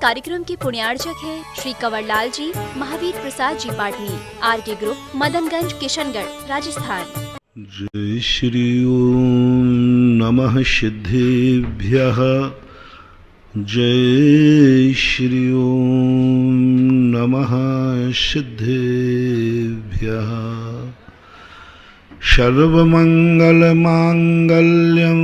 कार्यक्रम के पुण्यार्चक है श्री कंवरलाल जी, महावीर प्रसाद जी पाटनी, आरके ग्रुप, मदनगंज, किशनगढ़, राजस्थान। जय श्री ओम नमः सिद्धेभ्यः। जय श्री ओम नमः सिद्धेभ्यः। सर्वमंगलमांगल्यं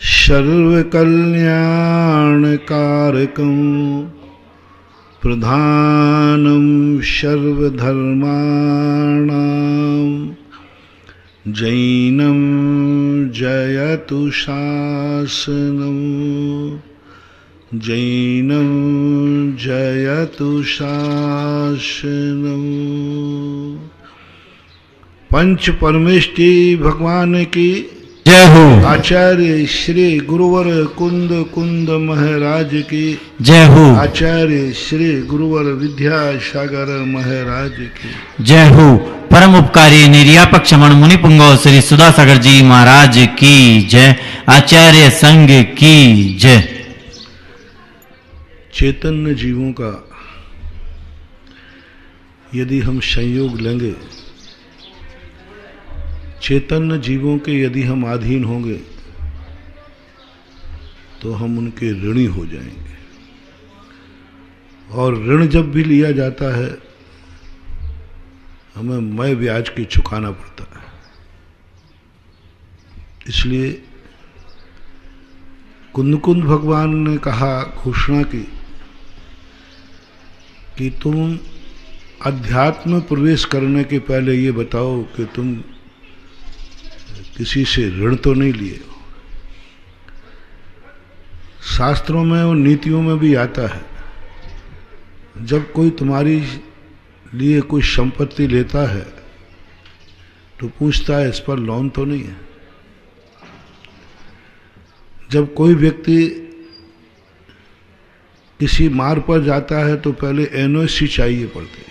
सर्वकल्याणकारकं प्रधानं सर्वधर्माणां जैनं जयतु शासनं। जैनं जयतु शासनं। पंच परमेष्टि भगवान की जय हो। आचार्य श्री गुरुवर कुंद महाराज की जय हो। आचार्य श्री गुरुवर विद्यासागर महाराज की जय हो। परम उपकारी निर्यापक क्षमण मुनि पुंगव श्री सुधासागर जी महाराज की जय। आचार्य संघ की जय। चैतन्य जीवों का यदि हम संयोग लेंगे, चैतन्य जीवों के यदि हम अधीन होंगे तो हम उनके ऋणी हो जाएंगे। और ऋण जब भी लिया जाता है हमें मय ब्याज के चुकाना पड़ता है। इसलिए कुंद भगवान ने कहा, घोषणा की कि तुम अध्यात्म में प्रवेश करने के पहले ये बताओ कि तुम किसी से ऋण तो नहीं लिए हो। शास्त्रों में और नीतियों में भी आता है, जब कोई तुम्हारी लिए कोई संपत्ति लेता है तो पूछता है इस पर लोन तो नहीं है। जब कोई व्यक्ति किसी मार्ग पर जाता है तो पहले एनओसी चाहिए पड़ती है।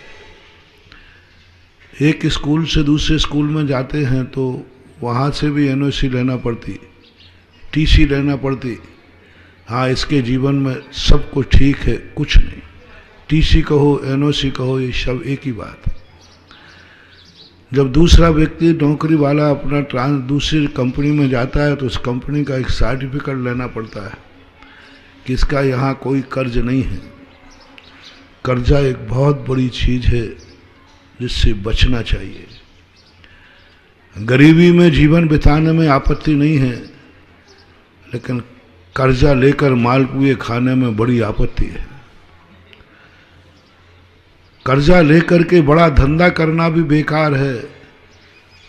एक स्कूल से दूसरे स्कूल में जाते हैं तो वहाँ से भी एनओसी लेना पड़ती, टीसी लेना पड़ती। हाँ, इसके जीवन में सब कुछ ठीक है, कुछ नहीं। टीसी कहो, एनओसी कहो, ये सब एक ही बात। जब दूसरा व्यक्ति नौकरी वाला अपना दूसरी कंपनी में जाता है तो उस कंपनी का एक सर्टिफिकेट लेना पड़ता है कि इसका यहाँ कोई कर्ज नहीं है। कर्जा एक बहुत बड़ी चीज़ है जिससे बचना चाहिए। गरीबी में जीवन बिताने में आपत्ति नहीं है, लेकिन कर्जा लेकर मालपुए खाने में बड़ी आपत्ति है। कर्जा लेकर के बड़ा धंधा करना भी बेकार है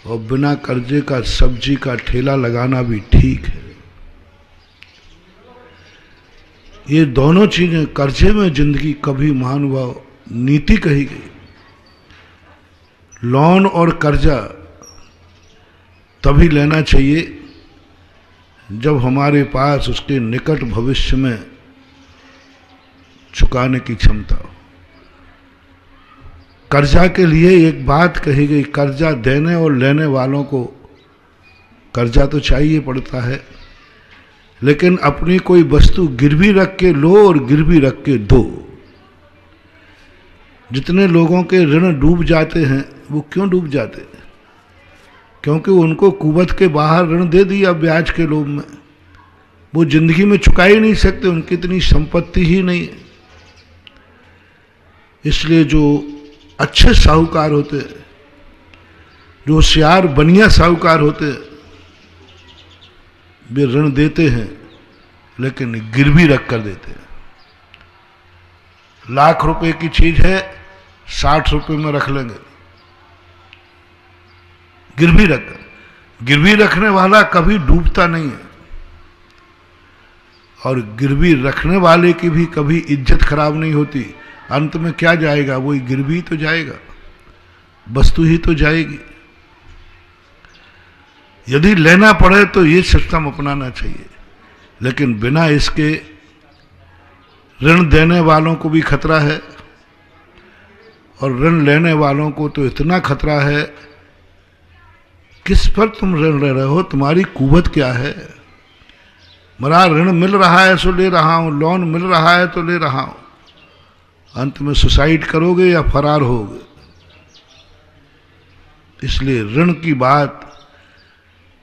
और बिना कर्जे का सब्जी का ठेला लगाना भी ठीक है। ये दोनों चीजें, कर्जे में जिंदगी कभी महानुभाव नीति कही गई। लोन और कर्जा तभी लेना चाहिए जब हमारे पास उसके निकट भविष्य में चुकाने की क्षमता हो। कर्जा के लिए एक बात कही गई, कर्जा देने और लेने वालों को कर्जा तो चाहिए पड़ता है, लेकिन अपनी कोई वस्तु गिरवी रख के लो और गिरवी रख के दो। जितने लोगों के ऋण डूब जाते हैं, वो क्यों डूब जाते हैं? क्योंकि उनको कुवत के बाहर ऋण दे दिया ब्याज के लोभ में। वो जिंदगी में चुका ही नहीं सकते, उनकी इतनी संपत्ति ही नहीं है। इसलिए जो अच्छे साहूकार होते हैं, जो होशियार बनिया साहूकार होते हैं, वे ऋण देते हैं लेकिन गिरवी रख कर देते हैं। लाख रुपए की चीज है, 60 रुपए में रख लेंगे, गिरवी रखकर। गिरवी रखने वाला कभी डूबता नहीं है, और गिरवी रखने वाले की भी कभी इज्जत खराब नहीं होती। अंत में क्या जाएगा? वही गिरवी तो जाएगा, वस्तु ही तो जाएगी। यदि लेना पड़े तो ये सिस्टम अपनाना चाहिए, लेकिन बिना इसके ऋण देने वालों को भी खतरा है और ऋण लेने वालों को तो इतना खतरा है। किस पर तुम ऋण ले रहे हो? तुम्हारी कुवत क्या है? महाराज ऋण मिल रहा है तो ले रहा हूं, लोन मिल रहा है तो ले रहा हूं, अंत में सुसाइड करोगे या फरार होगे। इसलिए ऋण की बात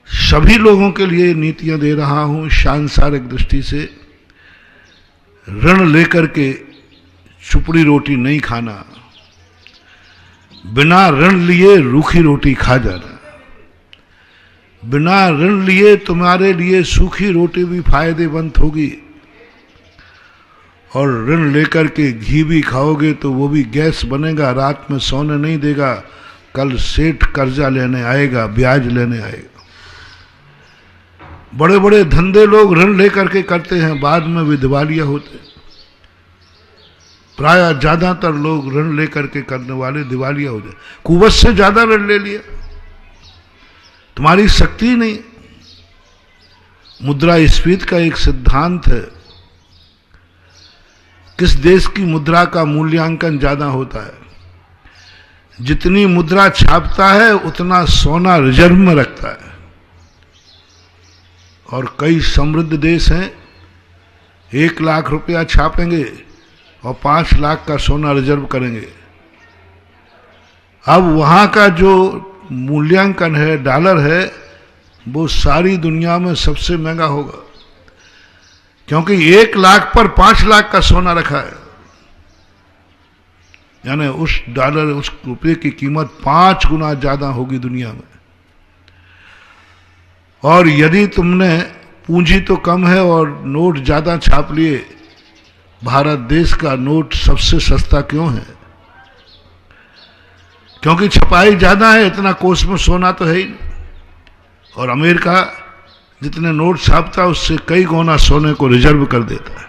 सभी लोगों के लिए नीतियां दे रहा हूं सांसारिक दृष्टि से। ऋण लेकर के चुपड़ी रोटी नहीं खाना, बिना ऋण लिए रूखी रोटी खा जाना। बिना ऋण लिए तुम्हारे लिए सूखी रोटी भी फायदेमंद होगी, और ऋण लेकर के घी भी खाओगे तो वो भी गैस बनेगा, रात में सोने नहीं देगा, कल सेठ कर्जा लेने आएगा, ब्याज लेने आएगा। बड़े बड़े धंधे लोग ऋण लेकर के करते हैं, बाद में भी दिवालिया होते हैं। प्राय ज्यादातर लोग ऋण लेकर के करने वाले दिवालिया हो जाए। कुवत से ज्यादा ऋण ले लिया, तुम्हारी शक्ति नहीं। मुद्रास्फीति का एक सिद्धांत है, किस देश की मुद्रा का मूल्यांकन ज्यादा होता है, जितनी मुद्रा छापता है उतना सोना रिजर्व में रखता है। और कई समृद्ध देश हैं, 1 लाख रुपया छापेंगे और 5 लाख का सोना रिजर्व करेंगे। अब वहां का जो मूल्यांकन है, डॉलर है, वो सारी दुनिया में सबसे महंगा होगा, क्योंकि 1 लाख पर 5 लाख का सोना रखा है। यानी उस डॉलर, उस रुपये की कीमत 5 गुना ज्यादा होगी दुनिया में। और यदि तुमने पूंजी तो कम है और नोट ज्यादा छाप लिए, भारत देश का नोट सबसे सस्ता क्यों है? क्योंकि छपाई ज्यादा है, इतना कोष में सोना तो है ही नहीं। और अमेरिका जितने नोट छापता है उससे कई गुना सोने को रिजर्व कर देता है।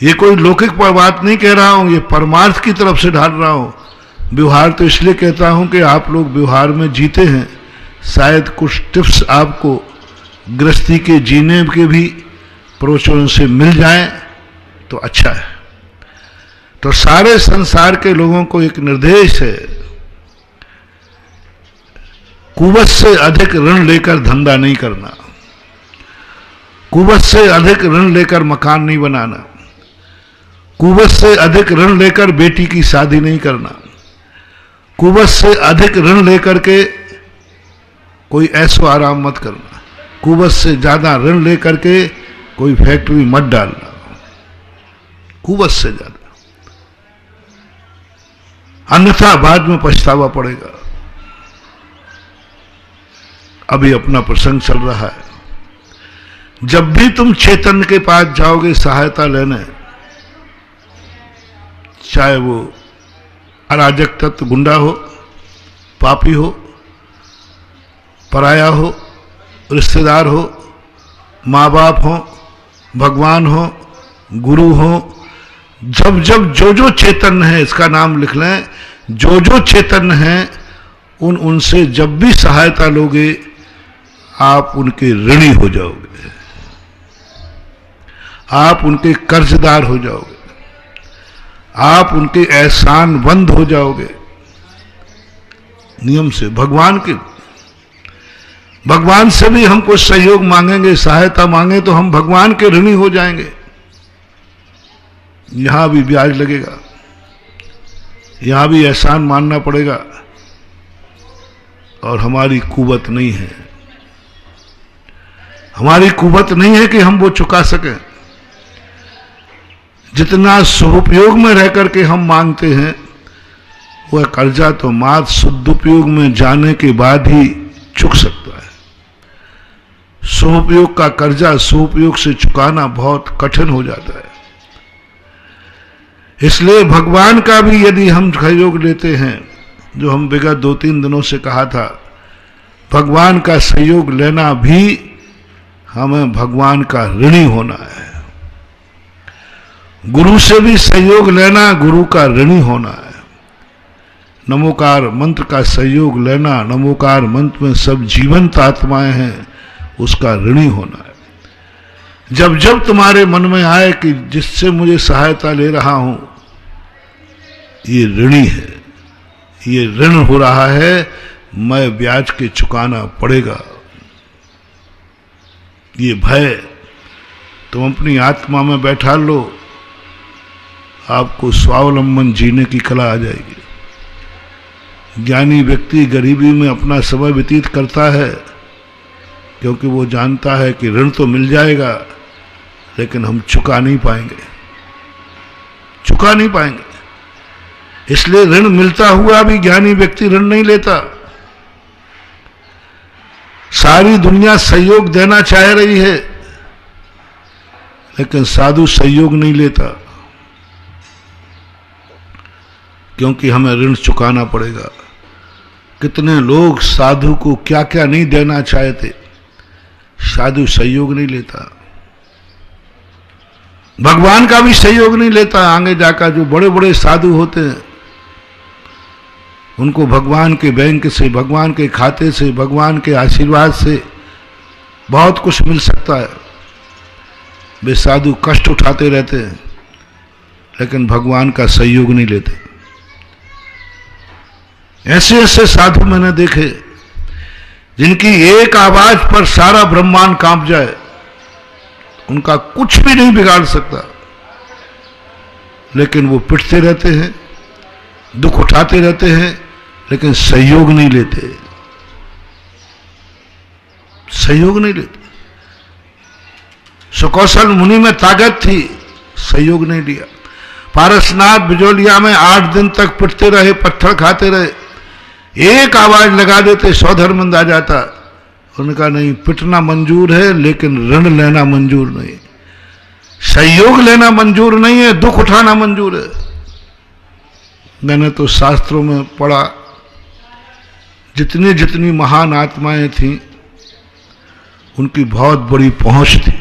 ये कोई लौकिक बात नहीं कह रहा हूं, ये परमार्थ की तरफ से ढाल रहा हूं। व्यवहार तो इसलिए कहता हूं कि आप लोग व्यवहार में जीते हैं, शायद कुछ टिप्स आपको गृहस्थी के जीने के भी प्रवचनों से मिल जाएं तो अच्छा है। तो सारे संसार के लोगों को एक निर्देश है, कुवत से अधिक ऋण लेकर धंधा नहीं करना, कुवत से अधिक ऋण लेकर मकान नहीं बनाना, कुवत से अधिक ऋण लेकर बेटी की शादी नहीं करना, कुवत से अधिक ऋण लेकर के कोई ऐशो आराम मत करना, कुवत से ज्यादा ऋण लेकर के कोई फैक्ट्री मत डालना, कुवत से ज्यादा, अन्यथा बाद में पछतावा पड़ेगा। अभी अपना प्रसंग चल रहा है। जब भी तुम चेतन के पास जाओगे सहायता लेने, चाहे वो अराजक तत्व गुंडा हो, पापी हो, पराया हो, रिश्तेदार हो, माँ बाप हो, भगवान हो, गुरु हो, जब जब जो चेतन है, इसका नाम लिख लें, जो चेतन है उनसे जब भी सहायता लोगे आप उनके ऋणी हो जाओगे, आप उनके कर्जदार हो जाओगे, आप उनके एहसानबंद हो जाओगे। नियम से भगवान से भी हम कुछ सहयोग मांगेंगे, सहायता मांगे तो हम भगवान के ऋणी हो जाएंगे। यहां भी ब्याज लगेगा, यहां भी एहसान मानना पड़ेगा, और हमारी कुवत नहीं है, हमारी कुवत नहीं है कि हम वो चुका सकें। जितना सदुपयोग में रह करके हम मांगते हैं, वह कर्जा तो मात्र सदुपयोग में जाने के बाद ही चुक सकता है। सदुपयोग का कर्जा सदुपयोग से चुकाना बहुत कठिन हो जाता है। इसलिए भगवान का भी यदि हम सहयोग लेते हैं, जो हम विगत 2-3 दिनों से कहा था, भगवान का सहयोग लेना भी हमें भगवान का ऋणी होना है। गुरु से भी सहयोग लेना गुरु का ऋणी होना है। नमोकार मंत्र का सहयोग लेना, नमोकार मंत्र में सब जीवंत आत्माएं हैं, उसका ऋणी होना है। जब जब तुम्हारे मन में आए कि जिससे मुझे सहायता ले रहा हूं ये ऋणी है, ये ऋण हो रहा है, मैं ब्याज के चुकाना पड़ेगा, ये भय तुम अपनी आत्मा में बैठा लो, आपको स्वावलंबन जीने की कला आ जाएगी। ज्ञानी व्यक्ति गरीबी में अपना समय व्यतीत करता है क्योंकि वो जानता है कि ऋण तो मिल जाएगा लेकिन हम चुका नहीं पाएंगे, चुका नहीं पाएंगे। इसलिए ऋण मिलता हुआ भी ज्ञानी व्यक्ति ऋण नहीं लेता। सारी दुनिया सहयोग देना चाह रही है लेकिन साधु सहयोग नहीं लेता क्योंकि हमें ऋण चुकाना पड़ेगा। कितने लोग साधु को क्या क्या नहीं देना चाहते, साधु सहयोग नहीं लेता, भगवान का भी सहयोग नहीं लेता। आगे जाकर जो बड़े बड़े साधु होते हैं उनको भगवान के बैंक से, भगवान के खाते से, भगवान के आशीर्वाद से बहुत कुछ मिल सकता है। वे साधु कष्ट उठाते रहते हैं लेकिन भगवान का सहयोग नहीं लेते। ऐसे ऐसे साधु मैंने देखे जिनकी एक आवाज पर सारा ब्रह्मांड कांप जाए, उनका कुछ भी नहीं बिगाड़ सकता, लेकिन वो पिटते रहते हैं, दुख उठाते रहते हैं, लेकिन सहयोग नहीं लेते, सहयोग नहीं लेते। सुकौशल मुनि में ताकत थी, सहयोग नहीं लिया। पारसनाथ बिजोलिया में 8 दिन तक पिटते रहे, पत्थर खाते रहे, एक आवाज लगा देते सौधर्मंद आ जाता। उनका नहीं, पिटना मंजूर है लेकिन ऋण लेना मंजूर नहीं, सहयोग लेना मंजूर नहीं है, दुख उठाना मंजूर है। मैंने तो शास्त्रों में पढ़ा, जितनी जितनी महान आत्माएं थीं उनकी बहुत बड़ी पहुंच थी।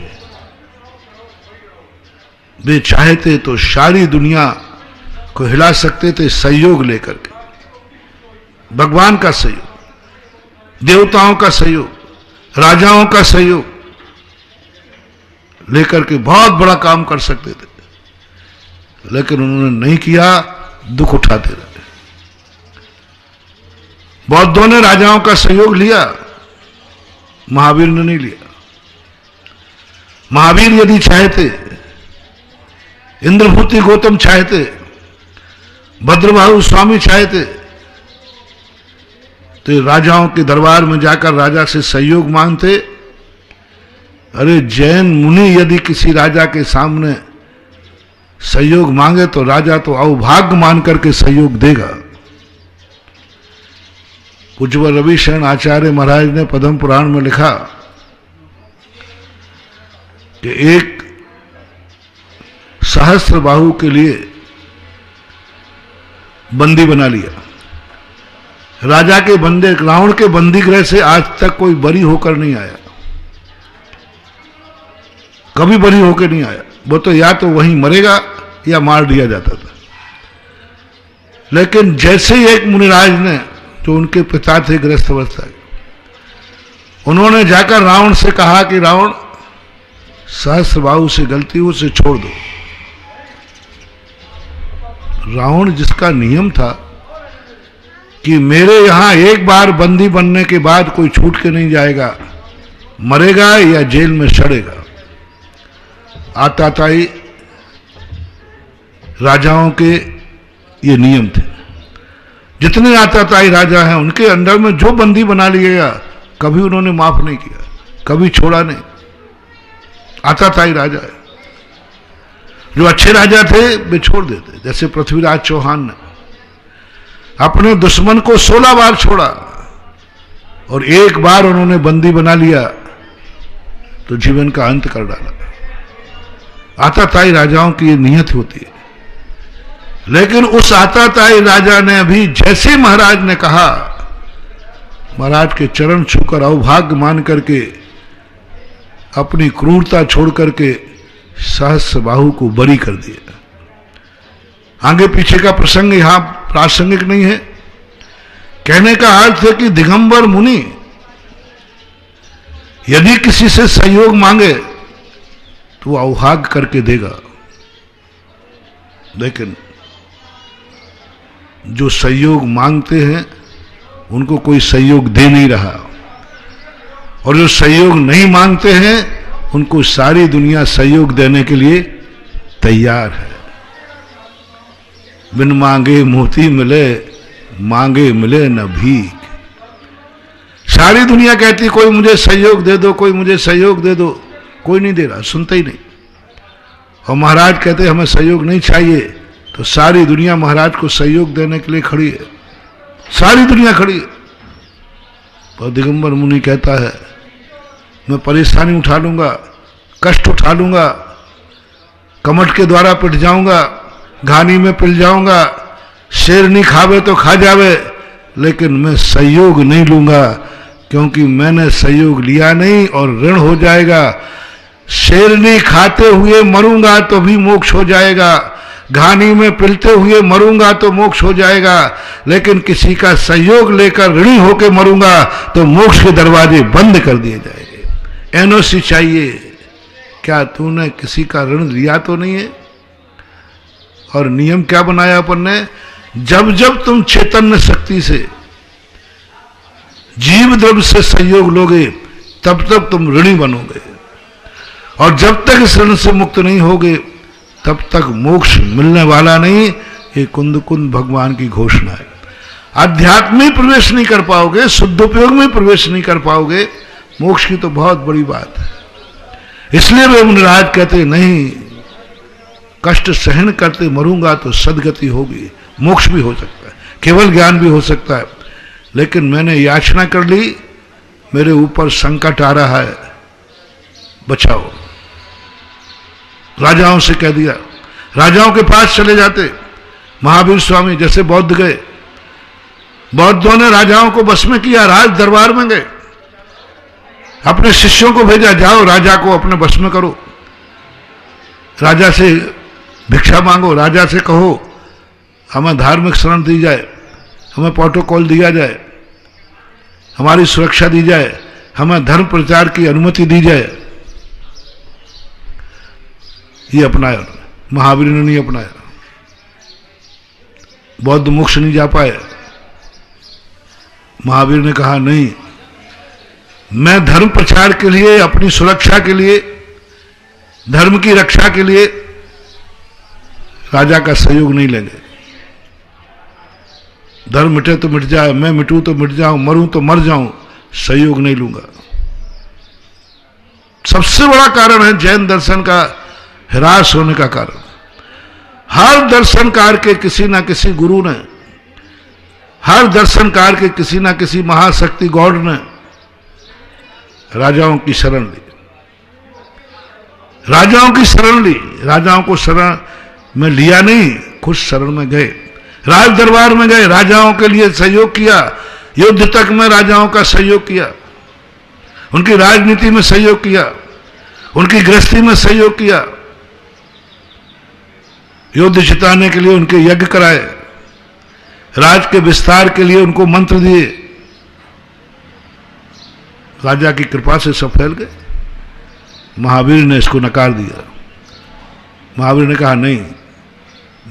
वे चाहते तो सारी दुनिया को हिला सकते थे सहयोग लेकर के, भगवान का सहयोग, देवताओं का सहयोग, राजाओं का सहयोग लेकर के बहुत बड़ा काम कर सकते थे, लेकिन उन्होंने नहीं किया, दुख उठाते रहे। बौद्धों ने राजाओं का सहयोग लिया, महावीर ने नहीं लिया। महावीर यदि चाहते, इंद्रभूति गौतम चाहते, भद्रबाहु स्वामी चाहते तो राजाओं के दरबार में जाकर राजा से सहयोग मांगते। अरे जैन मुनि यदि किसी राजा के सामने सहयोग मांगे तो राजा तो अवभाग्य मान करके सहयोग देगा। पूज्य रवि शरण आचार्य महाराज ने पद्म पुराण में लिखा कि एक सहस्त्र बाहु के लिए बंदी बना लिया। राजा के बंदे, रावण के बंदी गृह से आज तक कोई बरी होकर नहीं आया, कभी बरी होकर नहीं आया। वो तो या तो वहीं मरेगा या मार दिया जाता था। लेकिन जैसे ही एक मुनिराज ने, जो उनके पिता थे गृहस्थ अवस्था के, उन्होंने जाकर रावण से कहा कि रावण, सहस्त्रबाहु से गलती हुई, उसे छोड़ दो। रावण जिसका नियम था कि मेरे यहां एक बार बंदी बनने के बाद कोई छूट के नहीं जाएगा, मरेगा या जेल में सड़ेगा। आताताई राजाओं के ये नियम थे। जितने आताताई राजा हैं उनके अंडर में जो बंदी बना लिया गया, कभी उन्होंने माफ नहीं किया, कभी छोड़ा नहीं। आताताई राजा है। जो अच्छे राजा थे वे छोड़ देते, जैसे पृथ्वीराज चौहान ने अपने दुश्मन को 16 बार छोड़ा और एक बार उन्होंने बंदी बना लिया तो जीवन का अंत कर डाला। आताताई राजाओं की ये नियत होती है। लेकिन उस आताताई राजा ने अभी जैसे महाराज ने कहा, महाराज के चरण छूकर अवभाग्य मान करके अपनी क्रूरता छोड़ करके सहस्त्रबाहु को बरी कर दिया। आगे पीछे का प्रसंग यहां प्रासंगिक नहीं है। कहने का अर्थ है कि दिगंबर मुनि यदि किसी से सहयोग मांगे तो वो अवभाग्य करके देगा, लेकिन जो सहयोग मांगते हैं उनको कोई सहयोग दे नहीं रहा, और जो सहयोग नहीं मांगते हैं उनको सारी दुनिया सहयोग देने के लिए तैयार है। बिन मांगे मोती मिले, मांगे मिले न भीख। सारी दुनिया कहती कोई मुझे सहयोग दे दो, कोई मुझे सहयोग दे दो, कोई नहीं दे रहा, सुनते ही नहीं। और महाराज कहते हमें सहयोग नहीं चाहिए, तो सारी दुनिया महाराज को सहयोग देने के लिए खड़ी है, सारी दुनिया खड़ी है। और दिगंबर मुनि कहता है मैं परेशानी उठा लूंगा, कष्ट उठा लूंगा, कमट के द्वारा पिट जाऊंगा, घानी में पिल जाऊंगा, शेरनी खावे तो खा जावे, लेकिन मैं सहयोग नहीं लूंगा, क्योंकि मैंने सहयोग लिया नहीं और ऋण हो जाएगा। शेरनी खाते हुए मरूंगा तो भी मोक्ष हो जाएगा, घानी में पिलते हुए मरूंगा तो मोक्ष हो जाएगा, लेकिन किसी का सहयोग लेकर ऋणी होकर मरूंगा तो मोक्ष के दरवाजे बंद कर दिए जाएंगे। एनओसी चाहिए। क्या तूने किसी का ऋण लिया तो नहीं है? और नियम क्या बनाया अपन ने? जब जब तुम चैतन्य शक्ति से, जीव द्रव्य से सहयोग लोगे, तब तक तुम ऋणी बनोगे, और जब तक इस ऋण से मुक्त नहीं होगे तब तक मोक्ष मिलने वाला नहीं। ये कुंद कुंद भगवान की घोषणा है। अध्यात्म में प्रवेश नहीं कर पाओगे, शुद्धोपयोग में प्रवेश नहीं कर पाओगे, मोक्ष की तो बहुत बड़ी बात है। इसलिए वे मुनिराज कहते नहीं, कष्ट सहन करते मरूंगा तो सदगति होगी, मोक्ष भी हो सकता है, केवल ज्ञान भी हो सकता है। लेकिन मैंने याचना कर ली, मेरे ऊपर संकट आ रहा है, बचाओ। राजाओं से कह दिया, राजाओं के पास चले जाते। महावीर स्वामी जैसे बौद्ध गए, बौद्धों ने राजाओं को बस में किया, राज दरबार में गए, अपने शिष्यों को भेजा, जाओ राजा को अपने बस में करो, राजा से भिक्षा मांगो, राजा से कहो हमें धार्मिक शरण दी जाए, हमें प्रोटोकॉल दिया जाए, हमारी सुरक्षा दी जाए, हमें धर्म प्रचार की अनुमति दी जाए। ये अपनाया, महावीर ने नहीं अपनाया, बौद्ध मोक्ष नहीं जा पाए। महावीर ने कहा नहीं, मैं धर्म प्रचार के लिए, अपनी सुरक्षा के लिए, धर्म की रक्षा के लिए राजा का सहयोग नहीं लेंगे। धर्म मिटे तो मिट जाए, मैं मिटूं तो मिट जाऊं, मरूं तो मर जाऊं, सहयोग नहीं लूंगा। सबसे बड़ा कारण है जैन दर्शन का ह्रास होने का कारण। हर दर्शनकार के किसी ना किसी गुरु ने, हर दर्शनकार के किसी ना किसी महाशक्ति गॉड ने राजाओं की शरण ली, राजाओं की शरण ली। राजाओं को शरण में लिया नहीं, खुद शरण में गए, राज दरबार में गए, राजाओं के लिए सहयोग किया, युद्ध तक में राजाओं का सहयोग किया, उनकी राजनीति में सहयोग किया, उनकी गृहस्थी में सहयोग किया, युद्ध जिताने के लिए उनके यज्ञ कराए, राज के विस्तार के लिए उनको मंत्र दिए। राजा की कृपा से सब फैल गए। महावीर ने इसको नकार दिया। महावीर ने कहा नहीं,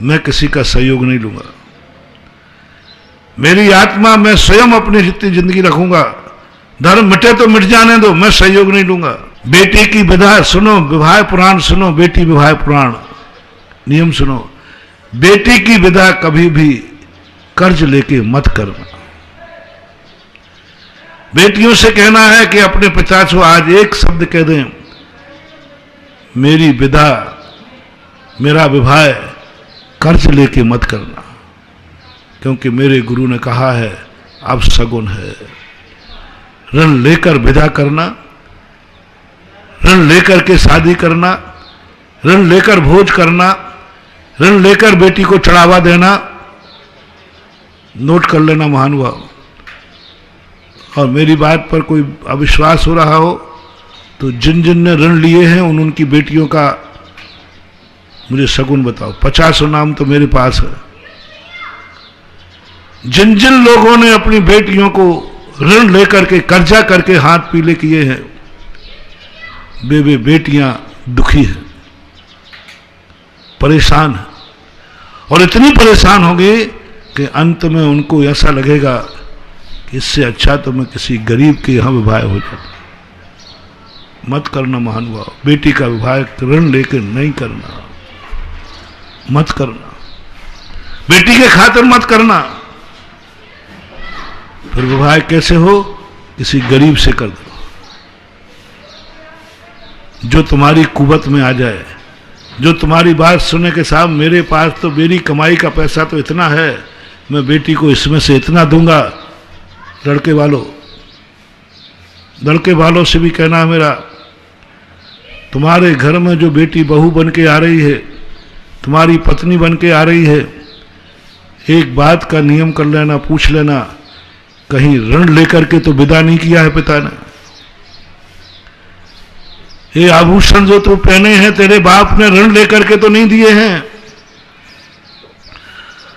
मैं किसी का सहयोग नहीं लूंगा, मेरी आत्मा, मैं स्वयं अपनी जितनी जिंदगी रखूंगा, धर्म मिटे तो मिट जाने दो, मैं सहयोग नहीं लूंगा। बेटी की विधा सुनो, विवाह पुराण सुनो, बेटी विवाह पुराण नियम सुनो, बेटी की विदा कभी भी कर्ज लेके मत करना। बेटियों से कहना है कि अपने पिता को आज एक शब्द कह दें, मेरी विदा, मेरा विवाह कर्ज लेके मत करना, क्योंकि मेरे गुरु ने कहा है अब सगुन है। ऋण लेकर विदा करना, ऋण लेकर के शादी करना, ऋण लेकर भोज करना, ऋण लेकर बेटी को चढ़ावा देना, नोट कर लेना महानुभाव। और मेरी बात पर कोई अविश्वास हो रहा हो तो जिन जिन ने ऋण लिए हैं उनकी बेटियों का मुझे शगुन बताओ। 50 नाम तो मेरे पास है। जिन जिन लोगों ने अपनी बेटियों को ऋण लेकर के कर्जा करके हाथ पीले किए हैं, वे बेटियां दुखी हैं, परेशान है, और इतनी परेशान होगी कि अंत में उनको ऐसा लगेगा कि इससे अच्छा तो मैं किसी गरीब के यहां विवाह हो जाता। मत करना महानुभाव, बेटी का विवाह ऋण लेकर नहीं करना, मत करना, बेटी के खातिर मत करना। फिर विवाह कैसे हो? किसी गरीब से कर दो जो तुम्हारी कुवत में आ जाए, जो तुम्हारी बात सुने के साहब मेरे पास तो मेरी कमाई का पैसा तो इतना है, मैं बेटी को इसमें से इतना दूंगा। लड़के वालों से भी कहना है मेरा, तुम्हारे घर में जो बेटी बहू बन के आ रही है, तुम्हारी पत्नी बन के आ रही है, एक बात का नियम कर लेना, पूछ लेना, कहीं ऋण लेकर के तो विदा नहीं किया है पिता ने। ये आभूषण जो तू पहने हैं तेरे बाप ने ऋण लेकर के तो नहीं दिए हैं।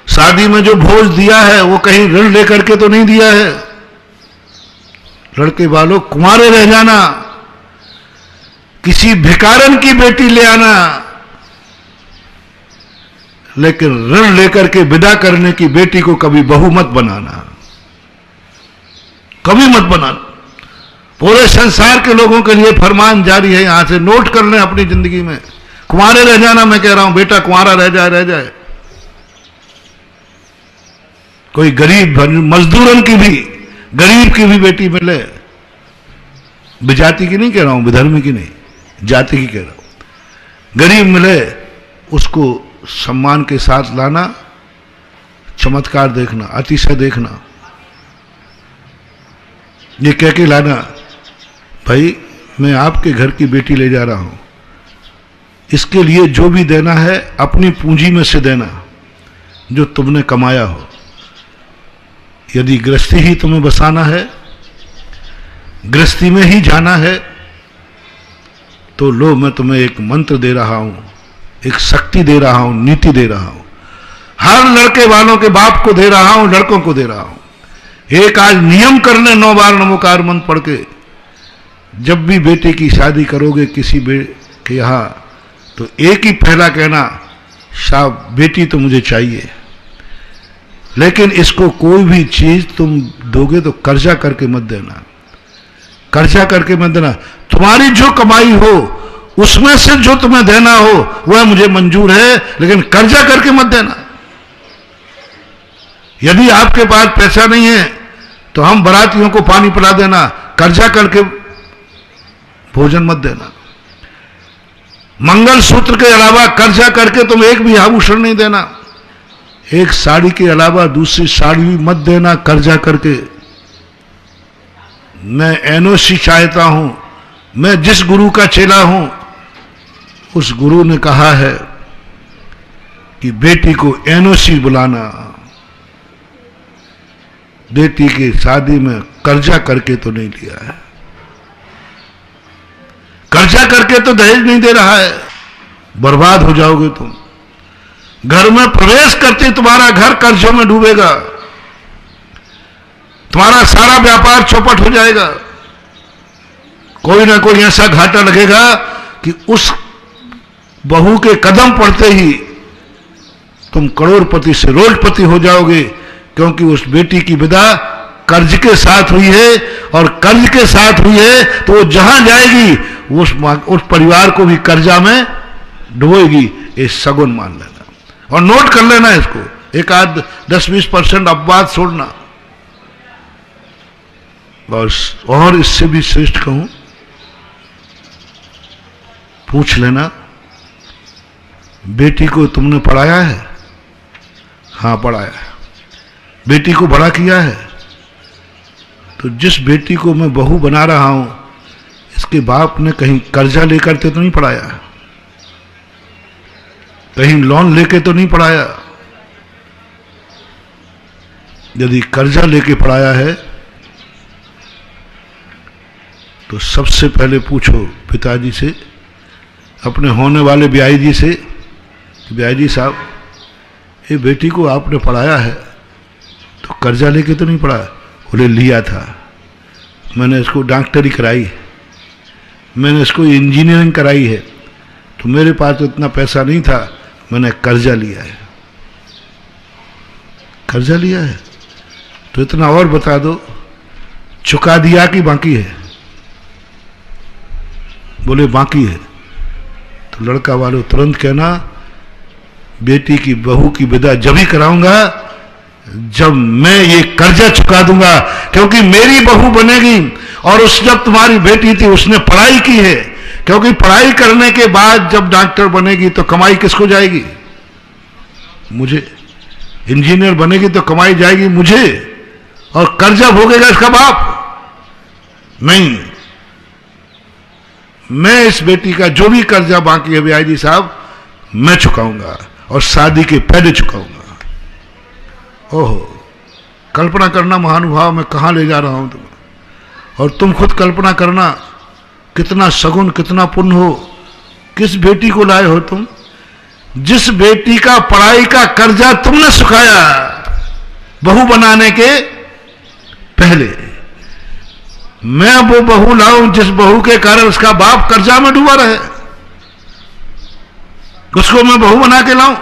शादी में जो भोज दिया है वो कहीं ऋण लेकर के तो नहीं दिया है। लड़के वालों, कुंवारे रह जाना, किसी भिखारन की बेटी ले आना, लेकिन ऋण लेकर के विदा करने की बेटी को कभी बहू मत बनाना, कभी मत बनाना। पूरे संसार के लोगों के लिए फरमान जारी है, यहां से नोट कर लें अपनी जिंदगी में। कुंवारे रह जाना, मैं कह रहा हूं, बेटा कुंवारा रह जाए। कोई गरीब मजदूरन की भी, गरीब की भी बेटी मिले, विजाति की नहीं कह रहा हूं, विधर्मी की नहीं, जाति की कह रहा हूं, गरीब मिले उसको सम्मान के साथ लाना, चमत्कार देखना, अतिशय देखना, ये कह के लाना, भाई मैं आपके घर की बेटी ले जा रहा हूं, इसके लिए जो भी देना है अपनी पूंजी में से देना जो तुमने कमाया हो। यदि गृहस्थी ही तुम्हें बसाना है, गृहस्थी में ही जाना है, तो लो मैं तुम्हें एक मंत्र दे रहा हूं, एक शक्ति दे रहा हूं, नीति दे रहा हूं, हर लड़के वालों के बाप को दे रहा हूं, लड़कों को दे रहा हूं। एक आज नियम कर ले 9 बार नमोकार मंत्र पढ़ के, जब भी बेटे की शादी करोगे किसी के यहां, तो एक ही पहला कहना, साहब बेटी तो मुझे चाहिए, लेकिन इसको कोई भी चीज तुम दोगे तो कर्जा करके मत देना, कर्जा करके मत देना। तुम्हारी जो कमाई हो उसमें से जो तुम्हें देना हो वह मुझे मंजूर है, लेकिन कर्जा करके मत देना। यदि आपके पास पैसा नहीं है तो हम बारातियों को पानी पिला देना, कर्जा करके भोजन मत देना। मंगल सूत्र के अलावा कर्जा करके तुम एक भी आभूषण नहीं देना, एक साड़ी के अलावा दूसरी साड़ी भी मत देना कर्जा करके। मैं एनओसी चाहता हूं, मैं जिस गुरु का चेला हूं उस गुरु ने कहा है कि बेटी को एनओसी बुलाना, बेटी की शादी में कर्जा करके तो नहीं लिया है, कर्जा करके तो दहेज नहीं दे रहा है, बर्बाद हो जाओगे तुम। घर में प्रवेश करते तुम्हारा घर कर्जों में डूबेगा, तुम्हारा सारा व्यापार चौपट हो जाएगा। कोई ना कोई ऐसा घाटा लगेगा कि उस बहू के कदम पड़ते ही तुम करोड़पति से रोडपति हो जाओगे, क्योंकि उस बेटी की विदा कर्ज के साथ हुई है, और कर्ज के साथ हुई है तो वो जहां जाएगी उस परिवार को भी कर्जा में डुबोएगी। ये सगुन मान लेना और नोट कर लेना इसको, एक आध 10-20% अपवाद छोड़ना। और इससे भी श्रेष्ठ कहूं, पूछ लेना, बेटी को तुमने पढ़ाया है? हां पढ़ाया है। बेटी को बड़ा किया है? तो जिस बेटी को मैं बहू बना रहा हूं इसके बाप ने कहीं कर्जा लेकर तो नहीं पढ़ाया, कहीं लोन लेके तो नहीं पढ़ाया। यदि कर्जा लेके पढ़ाया है तो सबसे पहले पूछो पिताजी से, अपने होने वाले ब्याई जी से, ब्याई जी साहब ये बेटी को आपने पढ़ाया है तो कर्जा लेके तो नहीं पढ़ाया? बोले लिया था, मैंने इसको डॉक्टरी कराई, मैंने इसको इंजीनियरिंग कराई है, तो मेरे पास तो इतना पैसा नहीं था, मैंने कर्जा लिया है। कर्जा लिया है तो इतना और बता दो, चुका दिया कि बाकी है? बोले बाकी है। तो लड़का वालों तुरंत कहना, बेटी की बहू की विदा जब ही कराऊंगा जब मैं ये कर्जा चुका दूंगा, क्योंकि मेरी बहू बनेगी। और उस जब तुम्हारी बेटी थी उसने पढ़ाई की है, क्योंकि पढ़ाई करने के बाद जब डॉक्टर बनेगी तो कमाई किसको जाएगी? मुझे। इंजीनियर बनेगी तो कमाई जाएगी मुझे, और कर्जा भोगेगा इसका बाप? नहीं, मैं इस बेटी का जो भी कर्जा बाकी है बिहारी जी साहब मैं चुकाऊंगा, और शादी के पहले चुकाऊंगा। ओहो, कल्पना करना महानुभाव मैं कहां ले जा रहा हूं तुम्हें। और तुम खुद कल्पना करना कितना सगुन, कितना पुण्य हो। किस बेटी को लाए हो तुम? जिस बेटी का पढ़ाई का कर्जा तुमने चुकाया बहू बनाने के पहले। मैं वो बहू लाऊं जिस बहू के कारण उसका बाप कर्जा में डूबा रहे, उसको मैं बहू बना के लाऊं?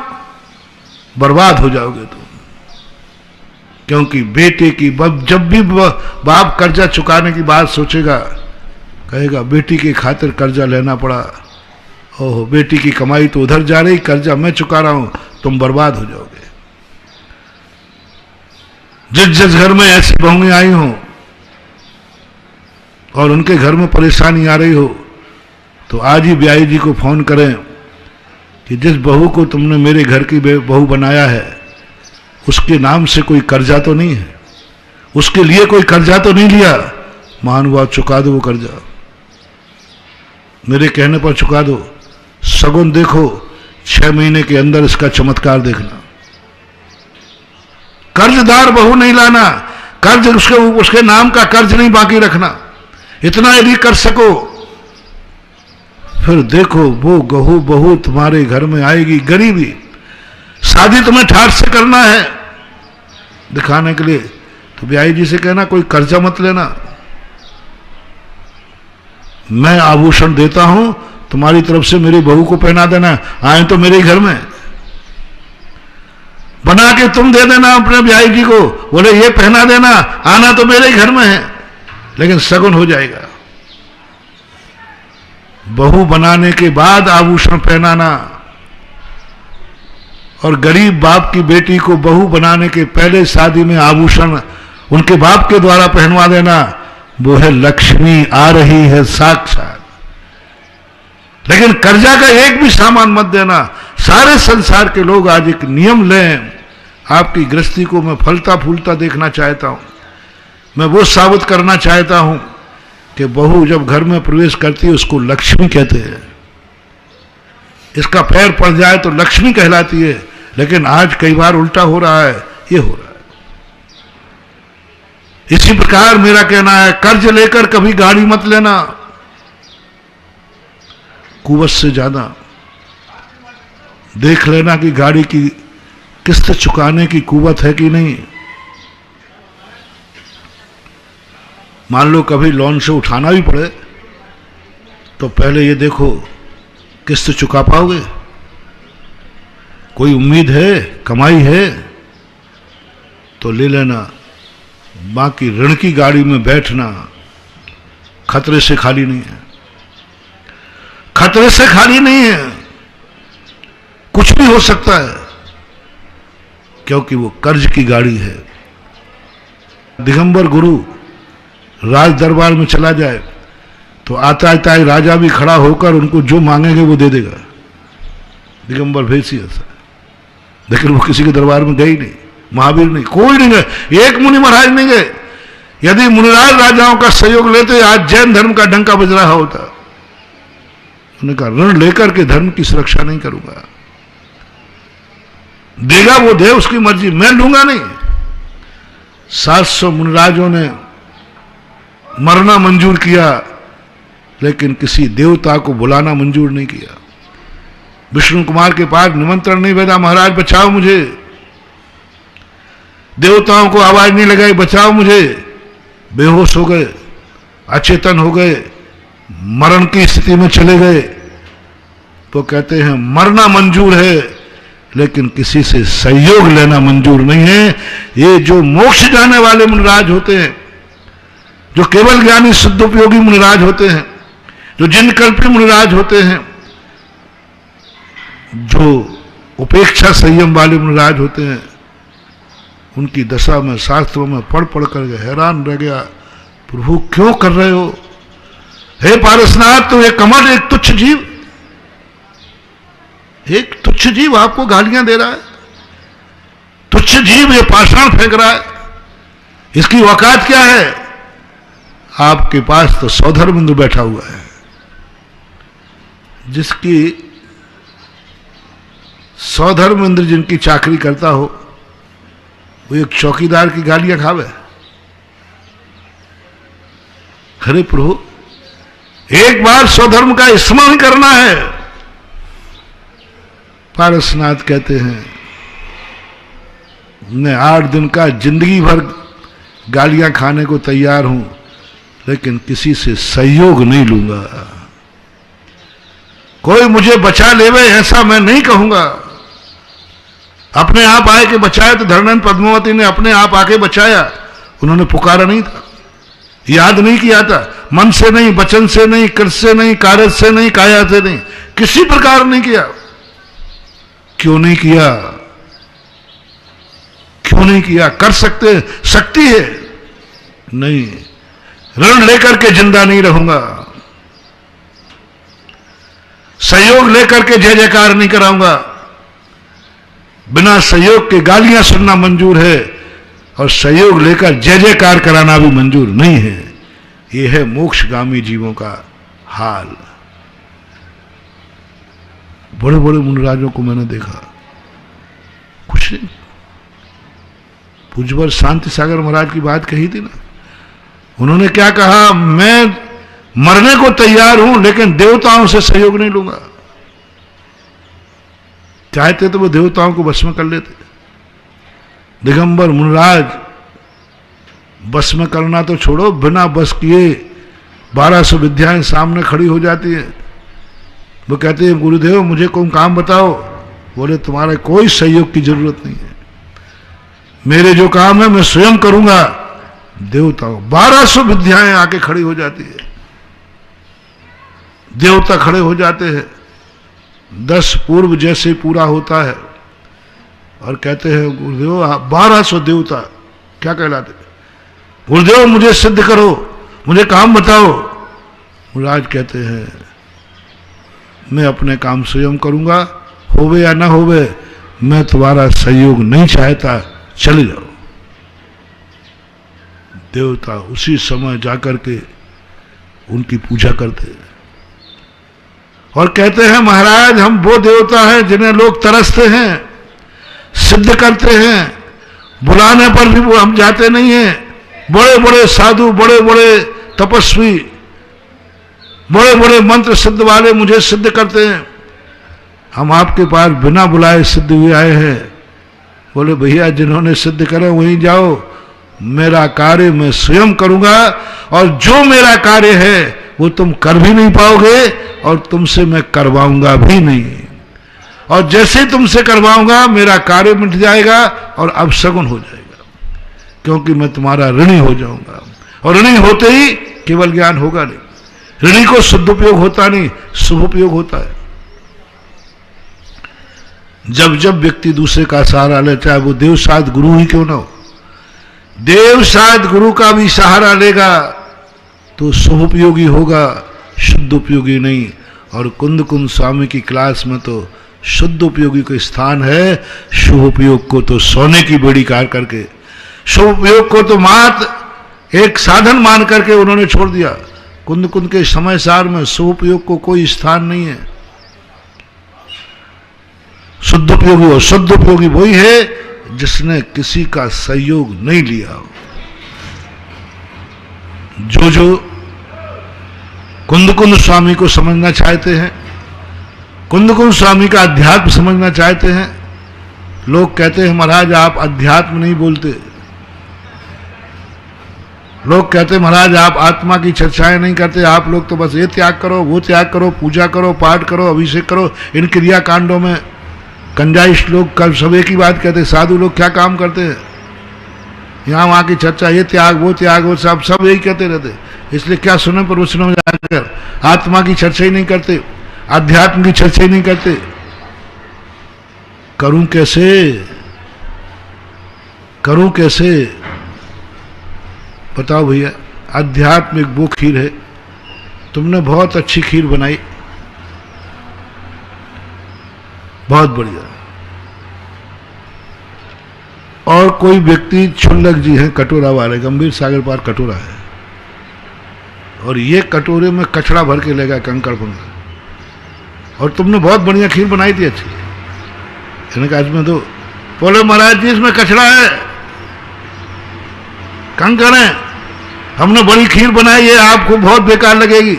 बर्बाद हो जाओगे तुम। क्योंकि बेटे की जब भी बाप कर्जा चुकाने की बात सोचेगा कहेगा बेटी के खातिर कर्जा लेना पड़ा। ओहो, बेटी की कमाई तो उधर जा रही, कर्जा मैं चुका रहा हूं, तुम बर्बाद हो जाओगे। जिस जिस घर में ऐसी बहुएं आई हों और उनके घर में परेशानी आ रही हो तो आज ही ब्याही जी को फोन करें कि जिस बहू को तुमने मेरे घर की बहू बनाया है उसके नाम से कोई कर्जा तो नहीं है, उसके लिए कोई कर्जा तो नहीं लिया? महानुभाव चुका दो वो कर्जा, मेरे कहने पर चुका दो। सगुन देखो, 6 महीने के अंदर इसका चमत्कार देखना। कर्जदार बहू नहीं लाना, कर्ज उसके नाम का कर्ज नहीं बाकी रखना। इतना यदि कर सको फिर देखो वो बहू तुम्हारे घर में आएगी गरीबी। शादी तुम्हें ठाठ से करना है दिखाने के लिए तो ब्याही जी से कहना कोई कर्जा मत लेना, मैं आभूषण देता हूं तुम्हारी तरफ से मेरी बहू को पहना देना। आए तो मेरे घर में बना के तुम दे देना अपने ब्याही जी को, बोले ये पहना देना, आना तो मेरे घर में है लेकिन सगुन हो जाएगा। बहू बनाने के बाद आभूषण पहनाना और गरीब बाप की बेटी को बहू बनाने के पहले शादी में आभूषण उनके बाप के द्वारा पहनवा देना, वो है लक्ष्मी आ रही है साक्षात। लेकिन कर्जा का एक भी सामान मत देना। सारे संसार के लोग आज एक नियम लें, आपकी गृहस्थी को मैं फलता फूलता देखना चाहता हूं। मैं वो साबित करना चाहता हूं कि बहू जब घर में प्रवेश करती है उसको लक्ष्मी कहते हैं। इसका पैर पड़ जाए तो लक्ष्मी कहलाती है, लेकिन आज कई बार उल्टा हो रहा है, ये हो रहा है। इसी प्रकार मेरा कहना है कर्ज लेकर कभी गाड़ी मत लेना, कुवत से ज्यादा देख लेना कि गाड़ी की किस्त चुकाने की कुवत है कि नहीं। मान लो कभी लोन से उठाना भी पड़े तो पहले ये देखो किस्त चुका पाओगे, कोई उम्मीद है, कमाई है तो ले लेना। बाकी ऋण की गाड़ी में बैठना खतरे से खाली नहीं है, खतरे से खाली नहीं है। कुछ भी हो सकता है क्योंकि वो कर्ज की गाड़ी है। दिगंबर गुरु राज दरबार में चला जाए तो आता है राजा भी खड़ा होकर उनको जो मांगेंगे वो दे देगा। दिगंबर भेसी ऐसा, लेकिन वो किसी के दरबार में गई नहीं, महावीर नहीं, कोई नहीं गए, एक मुनि महाराज नहीं गए। यदि मुनिराज राजाओं का सहयोग लेते आज जैन धर्म का डंका बज रहा होता। उन्होंने कहा ऋण लेकर के धर्म की सुरक्षा नहीं करूंगा, देगा वो दे, उसकी मर्जी, मैं लूंगा नहीं। 700 मुनिराजों ने मरना मंजूर किया लेकिन किसी देवता को बुलाना मंजूर नहीं किया। विष्णु कुमार के पास निमंत्रण नहीं भेजा, महाराज बचाओ मुझे, देवताओं को आवाज नहीं लगाई बचाओ मुझे। बेहोश हो गए, अचेतन हो गए, मरण की स्थिति में चले गए। तो कहते हैं मरना मंजूर है लेकिन किसी से सहयोग लेना मंजूर नहीं है। ये जो मोक्ष जाने वाले मुनिराज होते हैं, जो केवल ज्ञानी शुद्ध उपयोगी मुनिराज होते हैं, जो जिन कल्पी मुनिराज होते हैं, जो उपेक्षा संयम वाले मुनिराज होते हैं, उनकी दशा में शास्त्रों में पढ़ पढ़ कर हैरान रह गया, प्रभु क्यों कर रहे हो? हे पारसनाथ, तो ये कमल एक तुच्छ जीव, एक तुच्छ जीव आपको गालियां दे रहा है, तुच्छ जीव ये पाषाण फेंक रहा है, इसकी औकात क्या है? आपके पास तो सौधर्मेंद्र बैठा हुआ है, जिसकी सौधर्मेंद्र जिनकी चाकरी करता हो, वो एक चौकीदार की गालियां खावे। अरे प्रभु, एक बार स्वधर्म का स्मरण करना है। पारसनाथ कहते हैं, मैं 8 दिन का जिंदगी भर गालियां खाने को तैयार हूं, लेकिन किसी से सहयोग नहीं लूंगा। कोई मुझे बचा लेवे ऐसा मैं नहीं कहूंगा। अपने आप आए के बचाया तो धर्मनंद पद्मावती ने अपने आप आके बचाया, उन्होंने पुकारा नहीं था, याद नहीं किया था, मन से नहीं, वचन से नहीं, कृत से नहीं, कारज से नहीं, काया से नहीं, किसी प्रकार नहीं किया। क्यों नहीं किया? क्यों नहीं किया? कर सकते, शक्ति है नहीं। ऋण लेकर के जिंदा नहीं रहूंगा, सहयोग लेकर के जय जयकार नहीं कराऊंगा, बिना सहयोग के गालियां सुनना मंजूर है और सहयोग लेकर जय जयकार कराना भी मंजूर नहीं है। यह है मोक्षगामी जीवों का हाल। बड़े बड़े मुनिराजों को मैंने देखा, कुछ नहीं। पूज्यवर शांति सागर महाराज की बात कही थी ना, उन्होंने क्या कहा? मैं मरने को तैयार हूं, लेकिन देवताओं से सहयोग नहीं लूंगा। चाहते तो वो देवताओं को भस्म कर लेते। दिगंबर मुनिराज भस्म करना तो छोड़ो, बिना बस किए 1200 विद्याएं सामने खड़ी हो जाती है। वो कहते हैं, गुरुदेव मुझे कोई काम बताओ। बोले, तुम्हारे कोई सहयोग की जरूरत नहीं है, मेरे जो काम है मैं स्वयं करूंगा। देवताओं 1200 विद्याएं आके खड़ी हो जाती है, देवता खड़े हो जाते हैं। 10 पूर्व जैसे पूरा होता है और कहते हैं, गुरुदेव 1200 देवता क्या कहलाते? गुरुदेव मुझे सिद्ध करो, मुझे काम बताओ। मुनिराज कहते हैं, मैं अपने काम स्वयं करूंगा, होवे या ना होवे, मैं तुम्हारा सहयोग नहीं चाहता, चले जाओ। देवता उसी समय जाकर के उनकी पूजा करते हैं और कहते हैं, महाराज हम वो देवता हैं जिन्हें लोग तरसते हैं, सिद्ध करते हैं, बुलाने पर भी वो हम जाते नहीं हैं। बड़े बड़े साधु, बड़े बड़े तपस्वी, बड़े बड़े मंत्र सिद्ध वाले मुझे सिद्ध करते हैं, हम आपके पास बिना बुलाए सिद्ध हुए आए हैं। बोले, भैया जिन्होंने सिद्ध करे वहीं जाओ, मेरा कार्य मैं स्वयं करूंगा और जो मेरा कार्य है वो तुम कर भी नहीं पाओगे और तुमसे मैं करवाऊंगा भी नहीं। और जैसे तुमसे करवाऊंगा मेरा कार्य मिट जाएगा और अपशगुन हो जाएगा, क्योंकि मैं तुम्हारा ऋणी हो जाऊंगा। और ऋणी होते ही केवल ज्ञान होगा नहीं, ऋणी को शुद्ध उपयोग होता नहीं, शुभ उपयोग होता है। जब जब व्यक्ति दूसरे का सहारा ले, चाहे वो देव साध गुरु ही क्यों ना हो, देव साध गुरु का भी सहारा लेगा तो शुभ उपयोगी होगा, शुद्ध उपयोगी नहीं। और कुंद कुंद स्वामी की क्लास में तो शुद्ध उपयोगी का स्थान है, शुभ उपयोग को तो सोने की बेड़ी कार करके, शुभ उपयोग को तो मात्र एक साधन मान करके उन्होंने छोड़ दिया। कुंद कुंद के समय सार में शुभ उपयोग को कोई स्थान नहीं है। शुद्ध उपयोगी और शुद्ध उपयोगी वही है जिसने किसी का सहयोग नहीं लिया हो। जो कुंद कुंद स्वामी को समझना चाहते हैं, कुंद कुंद स्वामी का अध्यात्म समझना चाहते हैं, लोग कहते हैं महाराज आप अध्यात्म नहीं बोलते, लोग कहते हैं महाराज आप आत्मा की चर्चाएं नहीं करते, आप लोग तो बस ये त्याग करो, वो त्याग करो, पूजा करो, पाठ करो, अभिषेक करो। इन क्रिया कांडों में कंजाइश लोग कल सब एक ही बात कहते हैं, साधु लोग क्या काम करते हैं, यहाँ वहाँ की चर्चा, ये त्याग वो सब यही कहते रहते। इसलिए क्या सुने प्रवचनों में जाकर, आत्मा की चर्चा ही नहीं करते, अध्यात्म की चर्चा ही नहीं करते। करूं कैसे, करूं कैसे? बताओ भैया। अध्यात्म एक वो खीर है, तुमने बहुत अच्छी खीर बनाई, बहुत बढ़िया, और कोई व्यक्ति क्षुल्लक जी हैं, कटोरा वाले, गंभीर सागर पार कटोरा है, और ये कटोरे में कचड़ा भर के ले गया, कंकड़ पंकड़, और तुमने बहुत बढ़िया खीर बनाई थी, अच्छी। मैंने कहा इसमें तो, बोले महाराज जी इसमें कचड़ा है, कंकड़ है, हमने बड़ी खीर बनाई है, आपको बहुत बेकार लगेगी।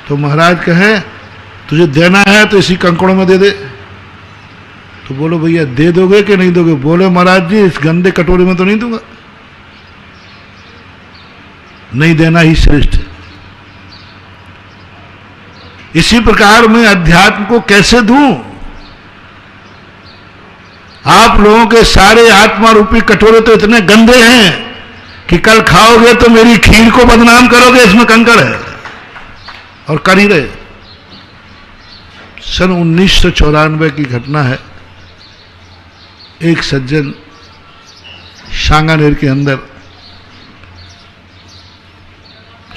तो महाराज कहे तुझे देना है तो इसी कंकड़ों में दे दे। तो बोलो भैया दे दोगे कि नहीं दोगे? बोले महाराज जी इस गंदे कटोरे में तो नहीं दूंगा, नहीं देना ही श्रेष्ठ है। इसी प्रकार मैं अध्यात्म को कैसे दूं? आप लोगों के सारे आत्मा रूपी कटोरे तो इतने गंदे हैं कि कल खाओगे तो मेरी खीर को बदनाम करोगे, इसमें कंकड़ है, और कर ही रहे। सन 1994 की घटना है। एक सज्जन सांगानेर के अंदर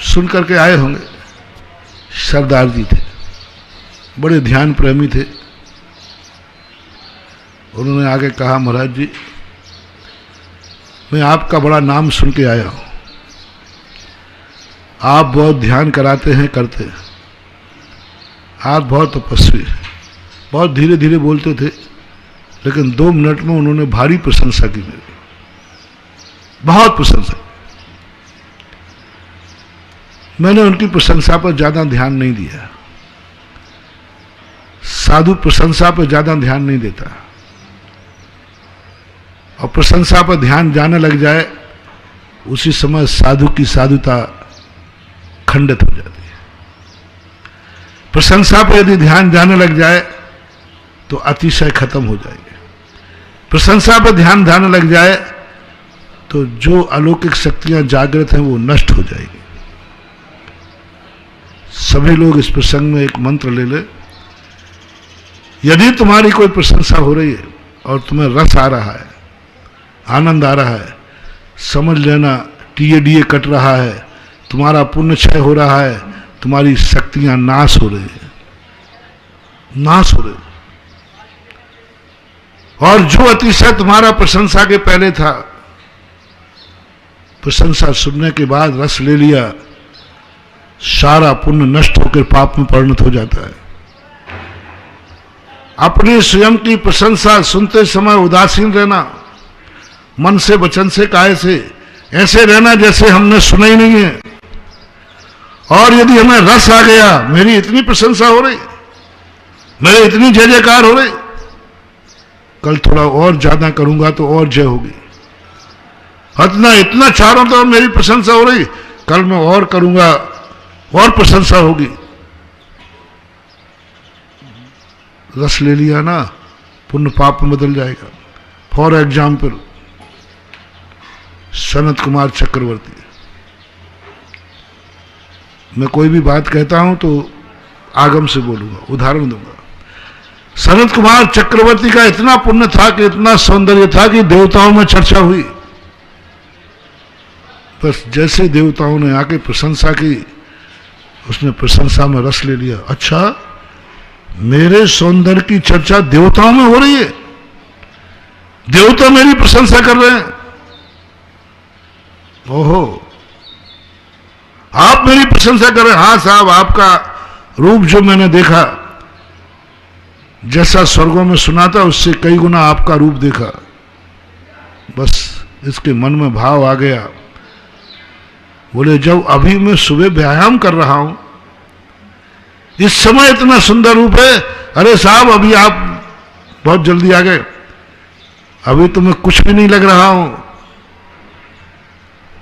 सुन करके आए होंगे, सरदार जी थे, बड़े ध्यान प्रेमी थे। उन्होंने आके कहा महाराज जी मैं आपका बड़ा नाम सुन के आया हूं, आप बहुत ध्यान कराते हैं, करते हैं, आप बहुत तपस्वी हैं। बहुत धीरे धीरे बोलते थे, लेकिन 2 मिनट में उन्होंने भारी प्रशंसा की मेरी, बहुत प्रशंसा। मैंने उनकी प्रशंसा पर ज्यादा ध्यान नहीं दिया। साधु प्रशंसा पर ज्यादा ध्यान नहीं देता, और प्रशंसा पर ध्यान जाने लग जाए उसी समय साधु की साधुता खंडित हो जाती है। प्रशंसा पर यदि ध्यान जाने लग जाए तो अतिशय खत्म हो जाएंगे। प्रशंसा पर ध्यान जाने लग जाए तो जो अलौकिक शक्तियां जागृत हैं वो नष्ट हो जाएगी। सभी लोग इस प्रसंग में एक मंत्र ले ले, यदि तुम्हारी कोई प्रशंसा हो रही है और तुम्हें रस आ रहा है, आनंद आ रहा है, समझ लेना टीएडीए कट रहा है, तुम्हारा पुण्य क्षय हो रहा है, तुम्हारी शक्तियां नाश हो रही है, नाश हो रही। और जो अतिशय तुम्हारा प्रशंसा के पहले था, प्रशंसा सुनने के बाद रस ले लिया, सारा पुण्य नष्ट होकर पाप में परिणत हो जाता है। अपनी स्वयं की प्रशंसा सुनते समय उदासीन रहना, मन से, वचन से, काया से, ऐसे रहना जैसे हमने सुना ही नहीं है। और यदि हमें रस आ गया, मेरी इतनी प्रशंसा हो रही, मेरे इतनी जय जयकार हो रही, कल थोड़ा और ज्यादा करूंगा तो और जय होगी। इतना इतना चारों तरफ मेरी प्रशंसा हो रही, कल मैं और करूंगा और प्रशंसा होगी। रस ले लिया ना, पुण्य पाप में बदल जाएगा। फॉर एग्जाम्पल सनत कुमार चक्रवर्ती, मैं कोई भी बात कहता हूं तो आगम से बोलूंगा, उदाहरण दूंगा। सनत कुमार चक्रवर्ती का इतना पुण्य था कि, इतना सौंदर्य था कि देवताओं में चर्चा हुई। बस जैसे देवताओं ने आके प्रशंसा की, उसने प्रशंसा में रस ले लिया। अच्छा, मेरे सौंदर्य की चर्चा देवताओं में हो रही है, देवता मेरी प्रशंसा कर रहे हैं। ओहो, आप मेरी प्रशंसा कर रहे हैं? हाँ साहब, आपका रूप जो मैंने देखा, जैसा स्वर्गों में सुना था उससे कई गुना आपका रूप देखा। बस इसके मन में भाव आ गया। बोले जब अभी मैं सुबह व्यायाम कर रहा हूं, इस समय इतना सुंदर रूप है। अरे साहब, अभी आप बहुत जल्दी आ गए, अभी तो मैं कुछ भी नहीं लग रहा हूं।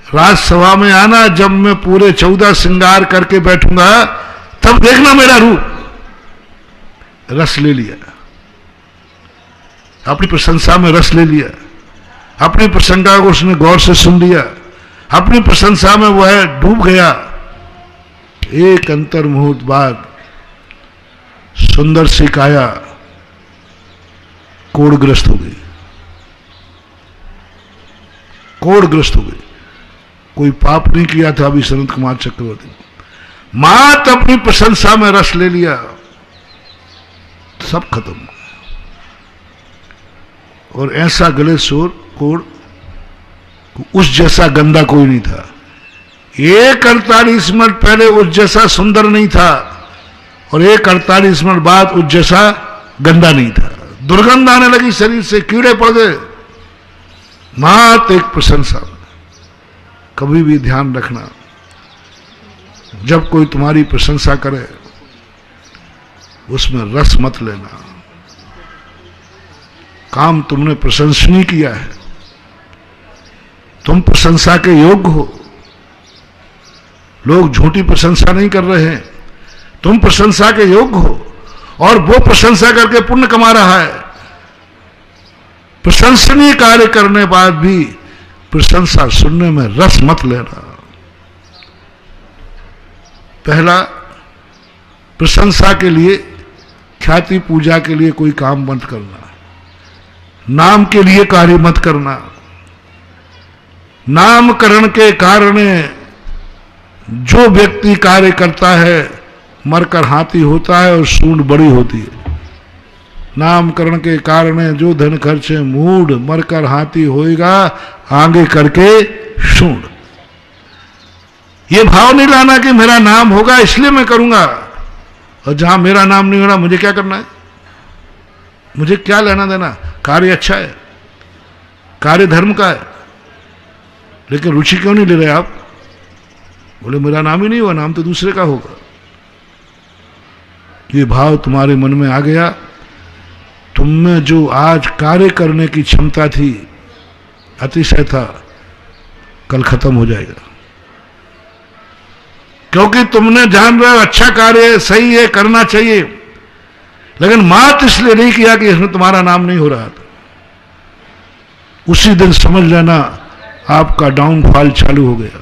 राजसभा में आना, जब मैं पूरे 14 श्रृंगार करके बैठूंगा तब देखना मेरा रूप। रस ले लिया, अपनी प्रशंसा में रस ले लिया, अपनी प्रशंसा को उसने गौर से सुन लिया, अपनी प्रशंसा में वह डूब गया। एक अंतर मुहूर्त बाद सुंदर सी काया कोढ़ग्रस्त हो गई, कोढ़ग्रस्त हो गई। कोई पाप नहीं किया था अभी सनत कुमार चक्रवर्ती ने, मात अपनी प्रशंसा में रस ले लिया, सब खत्म। और ऐसा गले शोर कोढ़, उस जैसा गंदा कोई नहीं था। 48 मिनट पहले उस जैसा सुंदर नहीं था और 48 मिनट बाद उस जैसा गंदा नहीं था। दुर्गंध आने लगी शरीर से, कीड़े पड़ गए। मात एक प्रशंसा। कभी भी ध्यान रखना, जब कोई तुम्हारी प्रशंसा करे उसमें रस मत लेना। काम तुमने प्रशंसनीय किया है, तुम प्रशंसा के योग्य हो। लोग झूठी प्रशंसा नहीं कर रहे हैं, तुम प्रशंसा के योग्य हो और वो प्रशंसा करके पुण्य कमा रहा है। प्रशंसनीय कार्य करने बाद भी प्रशंसा सुनने में रस मत लेना। पहला, प्रशंसा के लिए, ख्याति पूजा के लिए कोई काम मत करना, नाम के लिए कार्य मत करना। नामकरण के कारण जो व्यक्ति कार्य करता है मरकर हाथी होता है और सूंड बड़ी होती है। नामकरण के कारण जो धन खर्चे मूड मरकर हाथी होएगा, आगे करके सूंड। ये भाव नहीं लाना कि मेरा नाम होगा इसलिए मैं करूंगा, और जहां मेरा नाम नहीं हो रहा मुझे क्या करना है, मुझे क्या लेना देना। कार्य अच्छा है, कार्य धर्म का है, लेकिन रुचि क्यों नहीं ले रहे आप? बोले मेरा नाम ही नहीं हुआ, नाम तो दूसरे का होगा। ये भाव तुम्हारे मन में आ गया, तुम में जो आज कार्य करने की क्षमता थी, अतिशय था, कल खत्म हो जाएगा। क्योंकि तुमने जान रहे हो अच्छा कार्य सही है, करना चाहिए, लेकिन मात इसलिए नहीं किया कि इसमें तुम्हारा नाम नहीं हो रहा था। उसी दिन समझ लेना आपका डाउनफॉल चालू हो गया,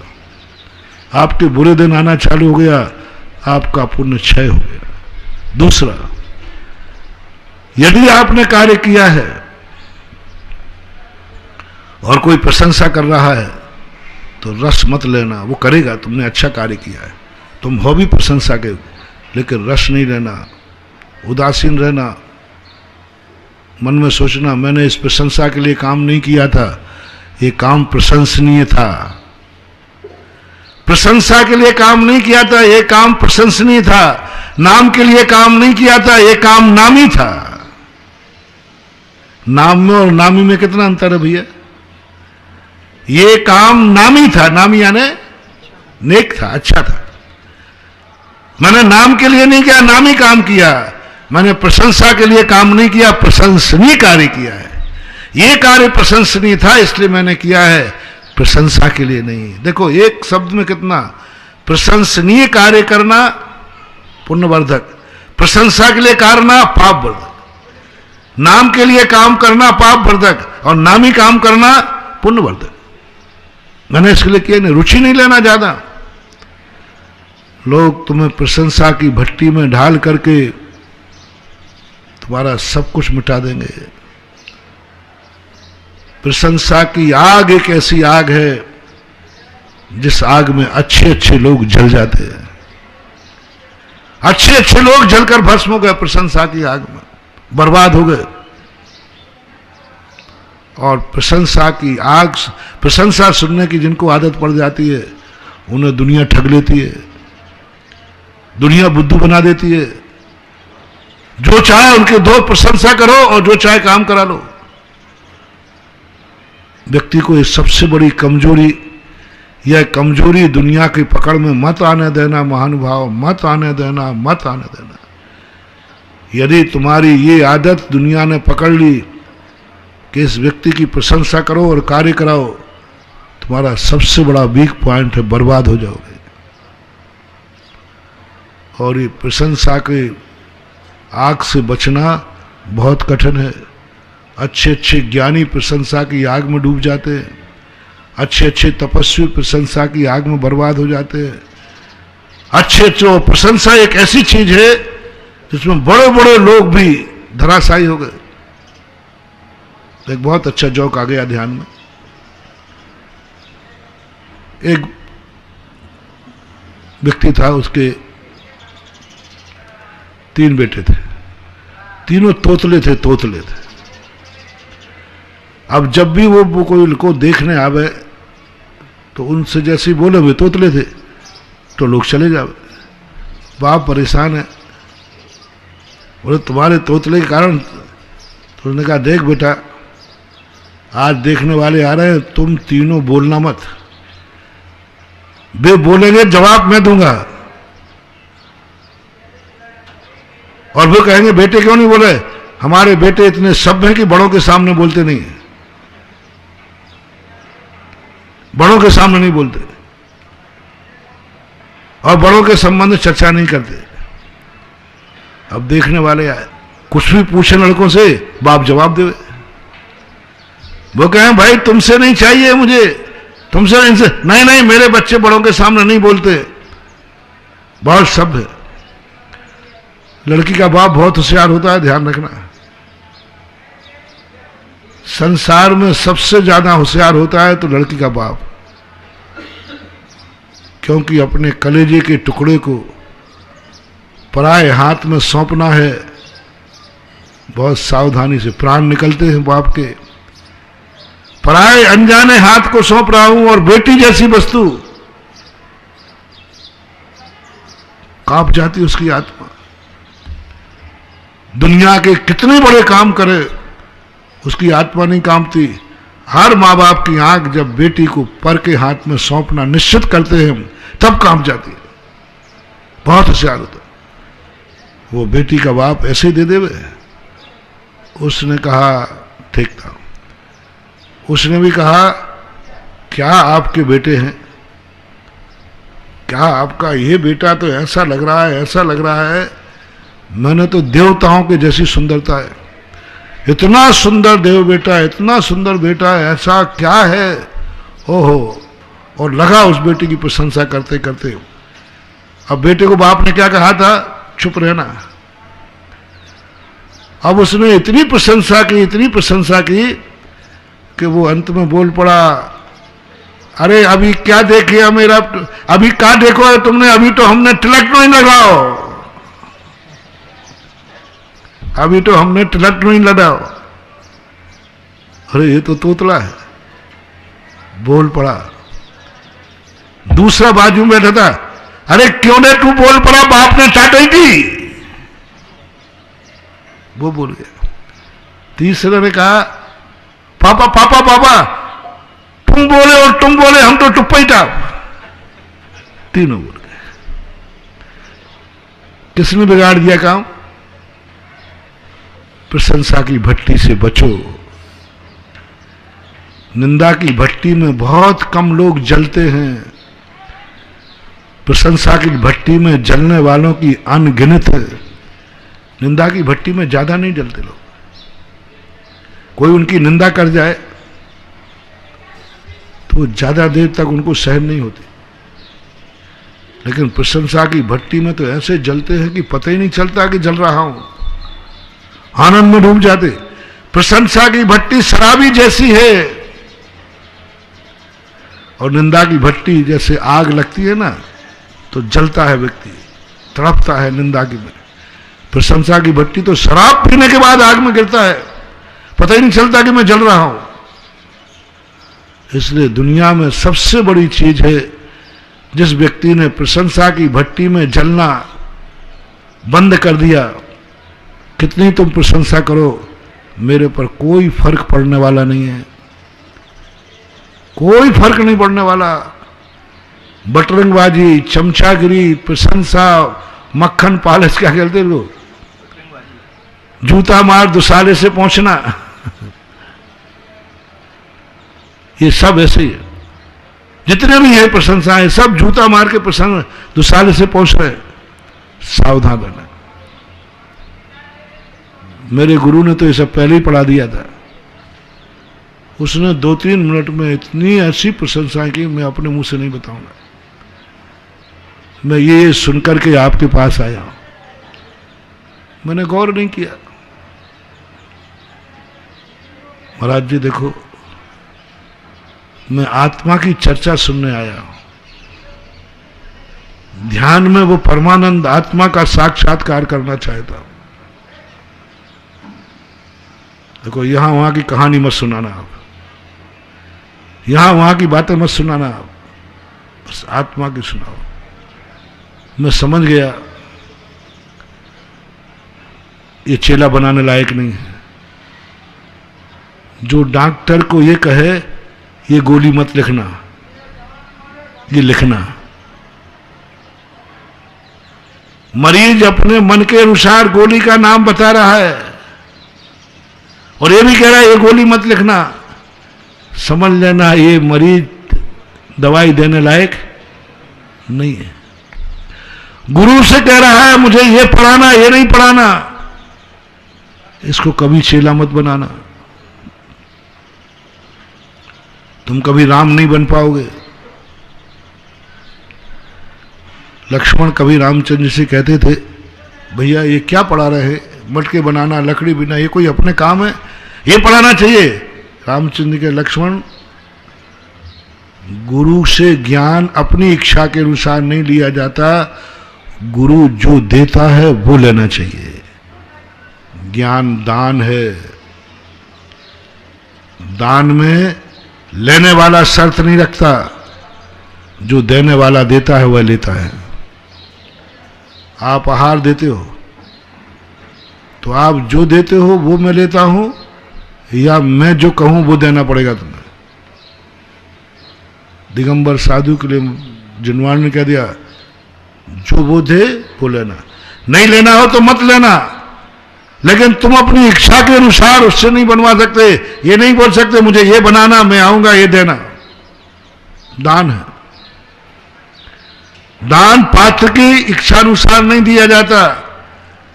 आपके बुरे दिन आना चालू हो गया, आपका पुण्य क्षय हो गया। दूसरा, यदि आपने कार्य किया है और कोई प्रशंसा कर रहा है तो रस मत लेना। वो करेगा, तुमने अच्छा कार्य किया है, तुम हो भी प्रशंसा के, लेकिन रस नहीं लेना, उदासीन रहना। मन में सोचना मैंने इस प्रशंसा के लिए काम नहीं किया था, ये काम प्रशंसनीय था। प्रशंसा के लिए काम नहीं किया था, ये काम प्रशंसनीय था। नाम के लिए काम नहीं किया था, ये काम नामी था। नाम में और नामी में कितना अंतर है भैया? ये काम नामी था, नामी यानी नेक था, अच्छा था। मैंने नाम के लिए नहीं किया, नामी काम किया। मैंने प्रशंसा के लिए काम नहीं किया, प्रशंसनीय कार्य किया है। ये कार्य प्रशंसनीय था इसलिए मैंने किया है, प्रशंसा के लिए नहीं। देखो एक शब्द में कितना, प्रशंसनीय कार्य करना पुण्यवर्धक, प्रशंसा के लिए करना पापवर्धक, नाम के लिए काम करना पापवर्धक और नामी काम करना पुण्यवर्धक। मैंने इसके लिए किया नहीं, रुचि नहीं लेना ज्यादा। लोग तुम्हें प्रशंसा की भट्टी में ढाल करके तुम्हारा सब कुछ मिटा देंगे। प्रशंसा की आग एक ऐसी आग है जिस आग में अच्छे अच्छे लोग जल जाते हैं। अच्छे अच्छे लोग जलकर भस्म हो गए प्रशंसा की आग में, बर्बाद हो गए। और प्रशंसा की आग, प्रशंसा सुनने की जिनको आदत पड़ जाती है उन्हें दुनिया ठग लेती है, दुनिया बुद्धू बना देती है। जो चाहे उनके दो, प्रशंसा करो और जो चाहे काम करा लो। व्यक्ति को ये सबसे बड़ी कमजोरी, यह कमजोरी दुनिया की पकड़ में मत आने देना महानुभाव, मत आने देना, मत आने देना। यदि तुम्हारी ये आदत दुनिया ने पकड़ ली कि इस व्यक्ति की प्रशंसा करो और कार्य कराओ, तुम्हारा सबसे बड़ा वीक पॉइंट है, बर्बाद हो जाओगे। और ये प्रशंसा के आग से बचना बहुत कठिन है। अच्छे अच्छे ज्ञानी प्रशंसा की आग में डूब जाते हैं, अच्छे अच्छे तपस्वी प्रशंसा की आग में बर्बाद हो जाते हैं। अच्छे अच्छे प्रशंसा एक ऐसी चीज है जिसमें बड़े बड़े लोग भी धराशायी हो गए। एक बहुत अच्छा जोक आ गया ध्यान में। एक व्यक्ति था, उसके 3 बेटे थे, तीनों तोतले थे। अब जब भी वो कोई को देखने आवे तो उनसे जैसे ही बोले वे तोतले थे तो लोग चले जावे। बाप परेशान है, बोले तुम्हारे तोतले के कारण। तो उन्होंने कहा देख बेटा, आज देखने वाले आ रहे हैं, तुम तीनों बोलना मत। वे बोलेंगे जवाब मैं दूंगा, और वो कहेंगे बेटे क्यों नहीं बोले? हमारे बेटे इतने सभ्य हैं कि बड़ों के सामने बोलते नहीं है, बड़ों के सामने नहीं बोलते और बड़ों के संबंध में चर्चा नहीं करते। अब देखने वाले आए, कुछ भी पूछे लड़कों से, बाप जवाब देवे। वो कहें भाई तुमसे नहीं चाहिए मुझे, तुमसे इनसे नहीं, नहीं मेरे बच्चे बड़ों के सामने नहीं बोलते, बहुत सभ्य। लड़की का बाप बहुत होशियार होता है, ध्यान रखना। संसार में सबसे ज्यादा होशियार होता है तो लड़की का बाप, क्योंकि अपने कलेजे के टुकड़े को पराए हाथ में सौंपना है। बहुत सावधानी से प्राण निकलते हैं बाप के। पराए अनजाने हाथ को सौंप रहा हूं, और बेटी जैसी वस्तु, कांप जाती उसकी आत्मा। दुनिया के कितने बड़े काम करे उसकी आत्मा नहीं कांपती। हर माँ बाप की आंख जब बेटी को पर के हाथ में सौंपना निश्चित करते हैं तब कांप जाती है। बहुत होशियार होता है। वो बेटी का बाप ऐसे ही दे देवे। उसने कहा ठीक था। उसने भी कहा क्या आपके बेटे हैं? क्या आपका ये बेटा तो ऐसा लग रहा है, ऐसा लग रहा है, मैंने तो देवताओं के जैसी सुंदरता है, इतना सुंदर देव बेटा, इतना सुंदर बेटा, ऐसा क्या है? ओहो। और लगा उस बेटे की प्रशंसा करते करते। अब बेटे को बाप ने क्या कहा था? चुप रहना। अब उसने इतनी प्रशंसा की, इतनी प्रशंसा की कि वो अंत में बोल पड़ा, अरे अभी क्या देखिए मेरा, अभी क्या देखो है तुमने, अभी तो हमने तिलक नहीं लगाओ, अभी तो हमने तिलक नहीं लगाओ। अरे ये तो तोतला है, बोल पड़ा। दूसरा बाजू में बैठा था, अरे क्यों ने तू बोल पड़ा, बाप ने चाटी थी, वो बोल गया। तीसरे ने कहा पापा पापा पापा तुम बोले और तुम बोले, हम तो चुप ही था। तीनों बोल गए। किसने बिगाड़ दिया काम? प्रशंसा की भट्टी से बचो। निंदा की भट्टी में बहुत कम लोग जलते हैं, प्रशंसा की भट्टी में जलने वालों की अनगिनत है। निंदा की भट्टी में ज्यादा नहीं जलते लोग। कोई उनकी निंदा कर जाए तो ज्यादा देर तक उनको सहन नहीं होती, लेकिन प्रशंसा की भट्टी में तो ऐसे जलते हैं कि पता ही नहीं चलता कि जल रहा हूं, आनंद में डूब जाते। प्रशंसा की भट्टी शराबी जैसी है, और निंदा की भट्टी जैसे आग लगती है ना तो जलता है व्यक्ति, तड़पता है निंदा की भट्टी। प्रशंसा की भट्टी तो शराब पीने के बाद आग में गिरता है, पता ही नहीं चलता कि मैं जल रहा हूं। इसलिए दुनिया में सबसे बड़ी चीज है जिस व्यक्ति ने प्रशंसा की भट्टी में जलना बंद कर दिया। कितनी तुम प्रशंसा करो, मेरे पर कोई फर्क पड़ने वाला नहीं है, कोई फर्क नहीं पड़ने वाला। बटरंगबाजी, चमचागिरी, प्रशंसा, मक्खन पालिश, क्या कहते लोग, जूता मार दुसाले से पहुंचना, ये सब ऐसे ही है। जितने भी है प्रशंसाएं सब जूता मार के प्रशंसा दुसाले से पहुंच रहे। सावधान रहना। मेरे गुरु ने तो ये सब पहले ही पढ़ा दिया था। उसने 2-3 मिनट में इतनी ऐसी प्रशंसाएं की, मैं अपने मुंह से नहीं बताऊंगा। मैं ये सुनकर के आपके पास आया हूं, मैंने गौर नहीं किया। महाराज जी देखो, मैं आत्मा की चर्चा सुनने आया हूं। ध्यान में वो परमानंद आत्मा का साक्षात्कार करना चाहता हूं। देखो, यहां वहां की कहानी मत सुनाना आप, यहां वहां की बातें मत सुनाना आप, बस आत्मा की सुनाओ। मैं समझ गया ये चेला बनाने लायक नहीं है। जो डॉक्टर को ये कहे ये गोली मत लिखना, ये लिखना। मरीज अपने मन के अनुसार गोली का नाम बता रहा है और ये भी कह रहा है ये गोली मत लिखना। समझ लेना ये मरीज दवाई देने लायक नहीं है। गुरु से कह रहा है मुझे ये पढ़ाना, ये नहीं पढ़ाना, इसको कभी चेला मत बनाना। तुम कभी राम नहीं बन पाओगे। लक्ष्मण कभी रामचंद्र से कहते थे, भैया ये क्या पढ़ा रहे हैं, मटके बनाना, लकड़ी बिना, ये कोई अपने काम है, ये पढ़ाना चाहिए। रामचंद्र के, लक्ष्मण गुरु से ज्ञान अपनी इच्छा के अनुसार नहीं लिया जाता, गुरु जो देता है वो लेना चाहिए। ज्ञान दान है, दान में लेने वाला शर्त नहीं रखता, जो देने वाला देता है वह लेता है। आप आहार देते हो तो आप जो देते हो वो मैं लेता हूं, या मैं जो कहूं वो देना पड़ेगा तुम्हें। दिगंबर साधु के लिए जिनवान ने कह दिया, जो वो दे वो लेना, नहीं लेना हो तो मत लेना, लेकिन तुम अपनी इच्छा के अनुसार उससे नहीं बनवा सकते। ये नहीं बोल सकते मुझे ये बनाना, मैं आऊंगा ये देना। दान है, दान पात्र की इच्छा अनुसार नहीं दिया जाता,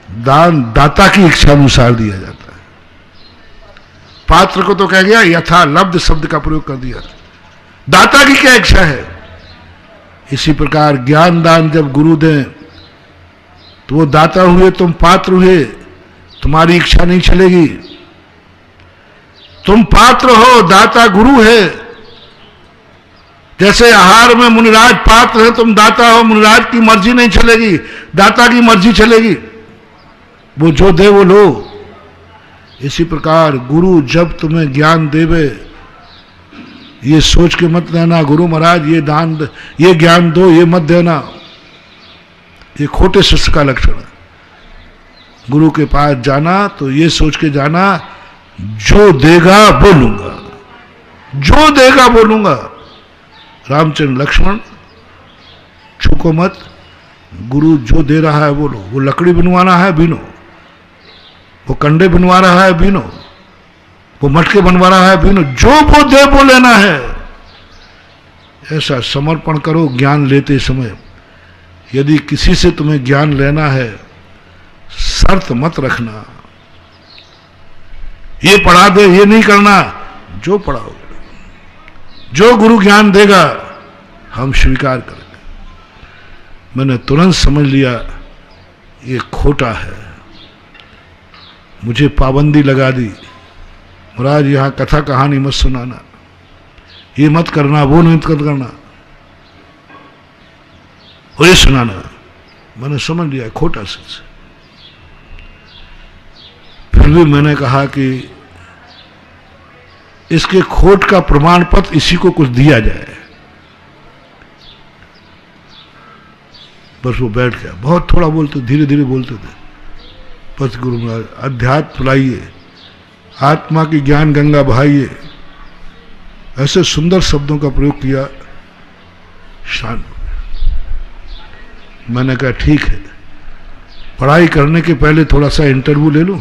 दान दाता की इच्छा अनुसार दिया जाता है। पात्र को तो कह गया, यथा लब्ध शब्द का प्रयोग कर दिया, दाता की क्या इच्छा है। इसी प्रकार ज्ञान दान जब गुरु दें तो वो दाता हुए, तुम पात्र हुए, तुम्हारी इच्छा नहीं चलेगी। तुम पात्र हो, दाता गुरु है। जैसे आहार में मुनिराज पात्र है, तुम दाता हो, मुनिराज की मर्जी नहीं चलेगी, दाता की मर्जी चलेगी। वो जो दे वो लो। इसी प्रकार गुरु जब तुम्हें ज्ञान देवे, ये सोच के मत लेना गुरु महाराज ये दान, ये ज्ञान दो, ये मत देना। ये खोटे शिष्य का लक्षण है। गुरु के पास जाना तो ये सोच के जाना, जो देगा वो लूंगा, जो देगा वो लूंगा। रामचंद्र लक्ष्मण छूको मत, गुरु जो दे रहा है वो लो। वो लकड़ी बनवाना है बीनो, वो कंडे बनवा रहा है बीनो, वो मटके बनवा रहा है बीनो, जो वो दे वो लेना है। ऐसा समर्पण करो ज्ञान लेते समय। यदि किसी से तुम्हें ज्ञान लेना है, शर्त मत रखना, ये पढ़ा दे, ये नहीं करना। जो पढ़ाओगे, जो गुरु ज्ञान देगा हम स्वीकार करेंगे। मैंने तुरंत समझ लिया ये खोटा है। मुझे पाबंदी लगा दी, महाराज यहां कथा कहानी मत सुनाना, ये मत करना, वो नहीं करना, और ये सुनाना। मैंने समझ लिया खोटा सच। फिर भी मैंने कहा कि इसके खोट का प्रमाण पत्र इसी को कुछ दिया जाए। बस वो बैठ गया। बहुत थोड़ा बोलते, धीरे धीरे बोलते थे। बस गुरु महाराज अध्यात्म फैलाइए, आत्मा की ज्ञान गंगा बहाइए, ऐसे सुंदर शब्दों का प्रयोग किया। शांत। मैंने कहा ठीक है, पढ़ाई करने के पहले थोड़ा सा इंटरव्यू ले लूं,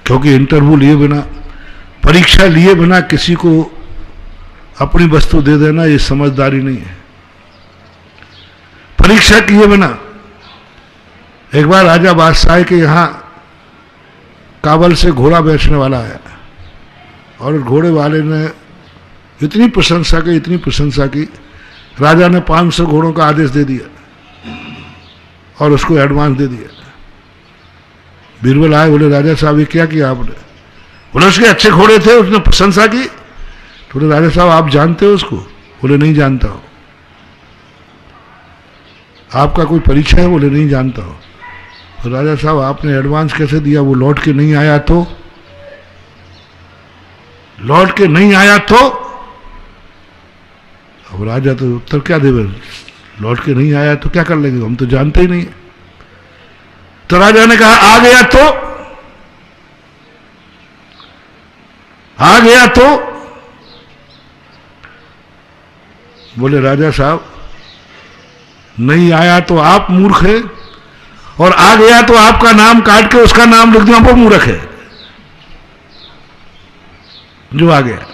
क्योंकि इंटरव्यू लिए बिना, परीक्षा लिए बिना किसी को अपनी वस्तु दे देना ये समझदारी नहीं है। परीक्षा किए बिना। एक बार राजा बादशाह के यहां काबल से घोड़ा बेचने वाला आया और घोड़े वाले ने इतनी प्रशंसा की राजा ने 500 घोड़ों का आदेश दे दिया और उसको एडवांस दे दिया। बीरबल आए, बोले राजा साहब ये क्या किया आपने? बोले उसके अच्छे घोड़े थे, उसने प्रशंसा की। बोले राजा साहब आप जानते हो उसको? बोले नहीं जानता हो। आपका कोई परिचय है? बोले नहीं जानता हो। तो राजा साहब आपने एडवांस कैसे दिया? वो लौट के नहीं आया तो? लौट के नहीं आया तो? अब राजा तो उत्तर क्या देवे? लौट के नहीं आया तो क्या कर लेंगे, हम तो जानते ही नहीं। तो राजा ने कहा आ गया तो? आ गया तो? बोले राजा साहब नहीं आया तो आप मूर्ख है, और आ गया तो आपका नाम काट के उसका नाम लिख दिया, वो मूर्ख है जो आ गया।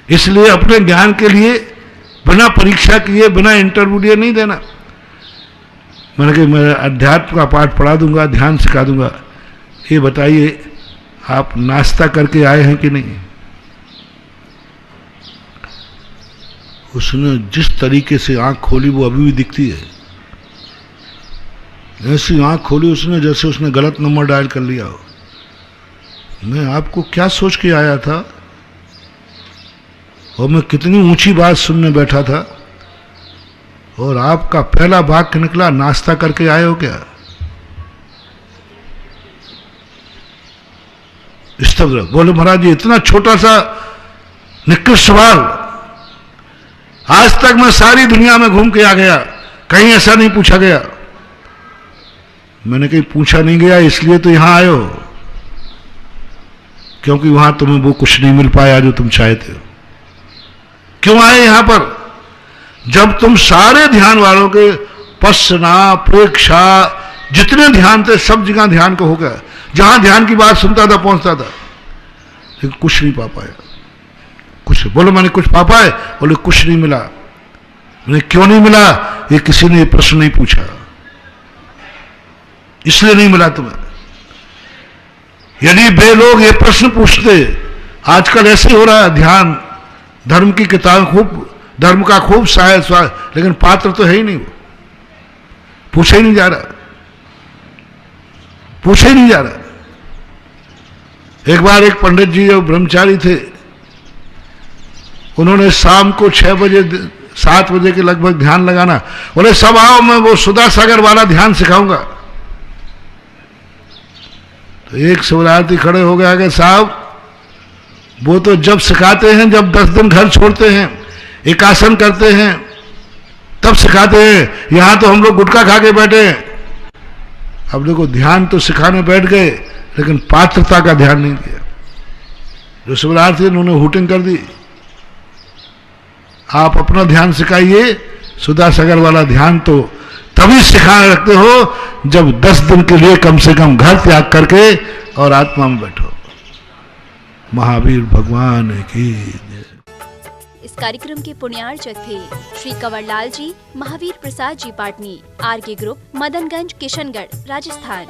इसलिए अपने ज्ञान के लिए बिना परीक्षा किए, बिना इंटरव्यू लिए नहीं देना। मैंने कहा मैं अध्यात्म का पाठ पढ़ा दूंगा, ध्यान सिखा दूंगा। ये बताइए आप नाश्ता करके आए हैं कि नहीं? उसने जिस तरीके से आंख खोली वो अभी भी दिखती है। ऐसी आंख खोली उसने जैसे उसने गलत नंबर डायल कर लिया हो। मैं आपको क्या सोच के आया था और मैं कितनी ऊंची बात सुनने बैठा था, और आपका पहला वाक्य निकला नाश्ता करके आए हो क्या? स्तब्ध। बोले महाराज जी इतना छोटा सा निकृष्ट सवाल, आज तक मैं सारी दुनिया में घूम के आ गया, कहीं ऐसा नहीं पूछा गया। मैंने कहीं पूछा नहीं गया इसलिए तो यहां आए हो, क्योंकि वहां तुम्हें वो कुछ नहीं मिल पाया जो तुम चाहते हो। क्यों आए यहां पर? जब तुम सारे ध्यान वालों के पश्चना प्रेक्षा जितने ध्यान थे सब जगह ध्यान को हो गया, जहां ध्यान की बात सुनता था पहुंचता था, लेकिन कुछ नहीं पा पाया। कुछ बोलो मैंने कुछ पा पाए? बोले कुछ नहीं मिला। मैंने क्यों नहीं मिला? ये किसी ने प्रश्न नहीं पूछा, इसलिए नहीं मिला तुम्हें। यदि वे लोग ये प्रश्न पूछते, आजकल ऐसे हो रहा है, ध्यान धर्म की किताब खूब, धर्म का खूब सहायक स्वाद, लेकिन पात्र तो है ही नहीं, वो पूछे ही नहीं जा रहा, पूछे ही नहीं जा रहा। एक बार एक पंडित जी जो ब्रह्मचारी थे, उन्होंने शाम को 6 बजे 7 बजे के लगभग ध्यान लगाना, बोले सब आओ मैं वो सुधा सागर वाला ध्यान सिखाऊंगा। तो एक शिवरात्रि खड़े हो गया कि साहब वो तो जब सिखाते हैं जब 10 दिन घर छोड़ते हैं, एकासन करते हैं, तब सिखाते हैं, यहां तो हम लोग गुटखा खा के बैठे हैं। अब देखो ध्यान तो सिखाने बैठ गए लेकिन पात्रता का ध्यान नहीं दिया। जो शिवरात्रि उन्होंने हुटिंग कर दी। आप अपना ध्यान सिखाइए, सुधा सागर वाला ध्यान तो तभी सिखाने रखते हो जब 10 दिन के लिए कम से कम घर त्याग करके और आत्मा में बैठो। महावीर भगवान की। इस कार्यक्रम के पुण्यार्चक थे श्री कंवरलाल जी, महावीर प्रसाद जी पाटनी, आर के ग्रुप, मदनगंज, किशनगढ़, राजस्थान।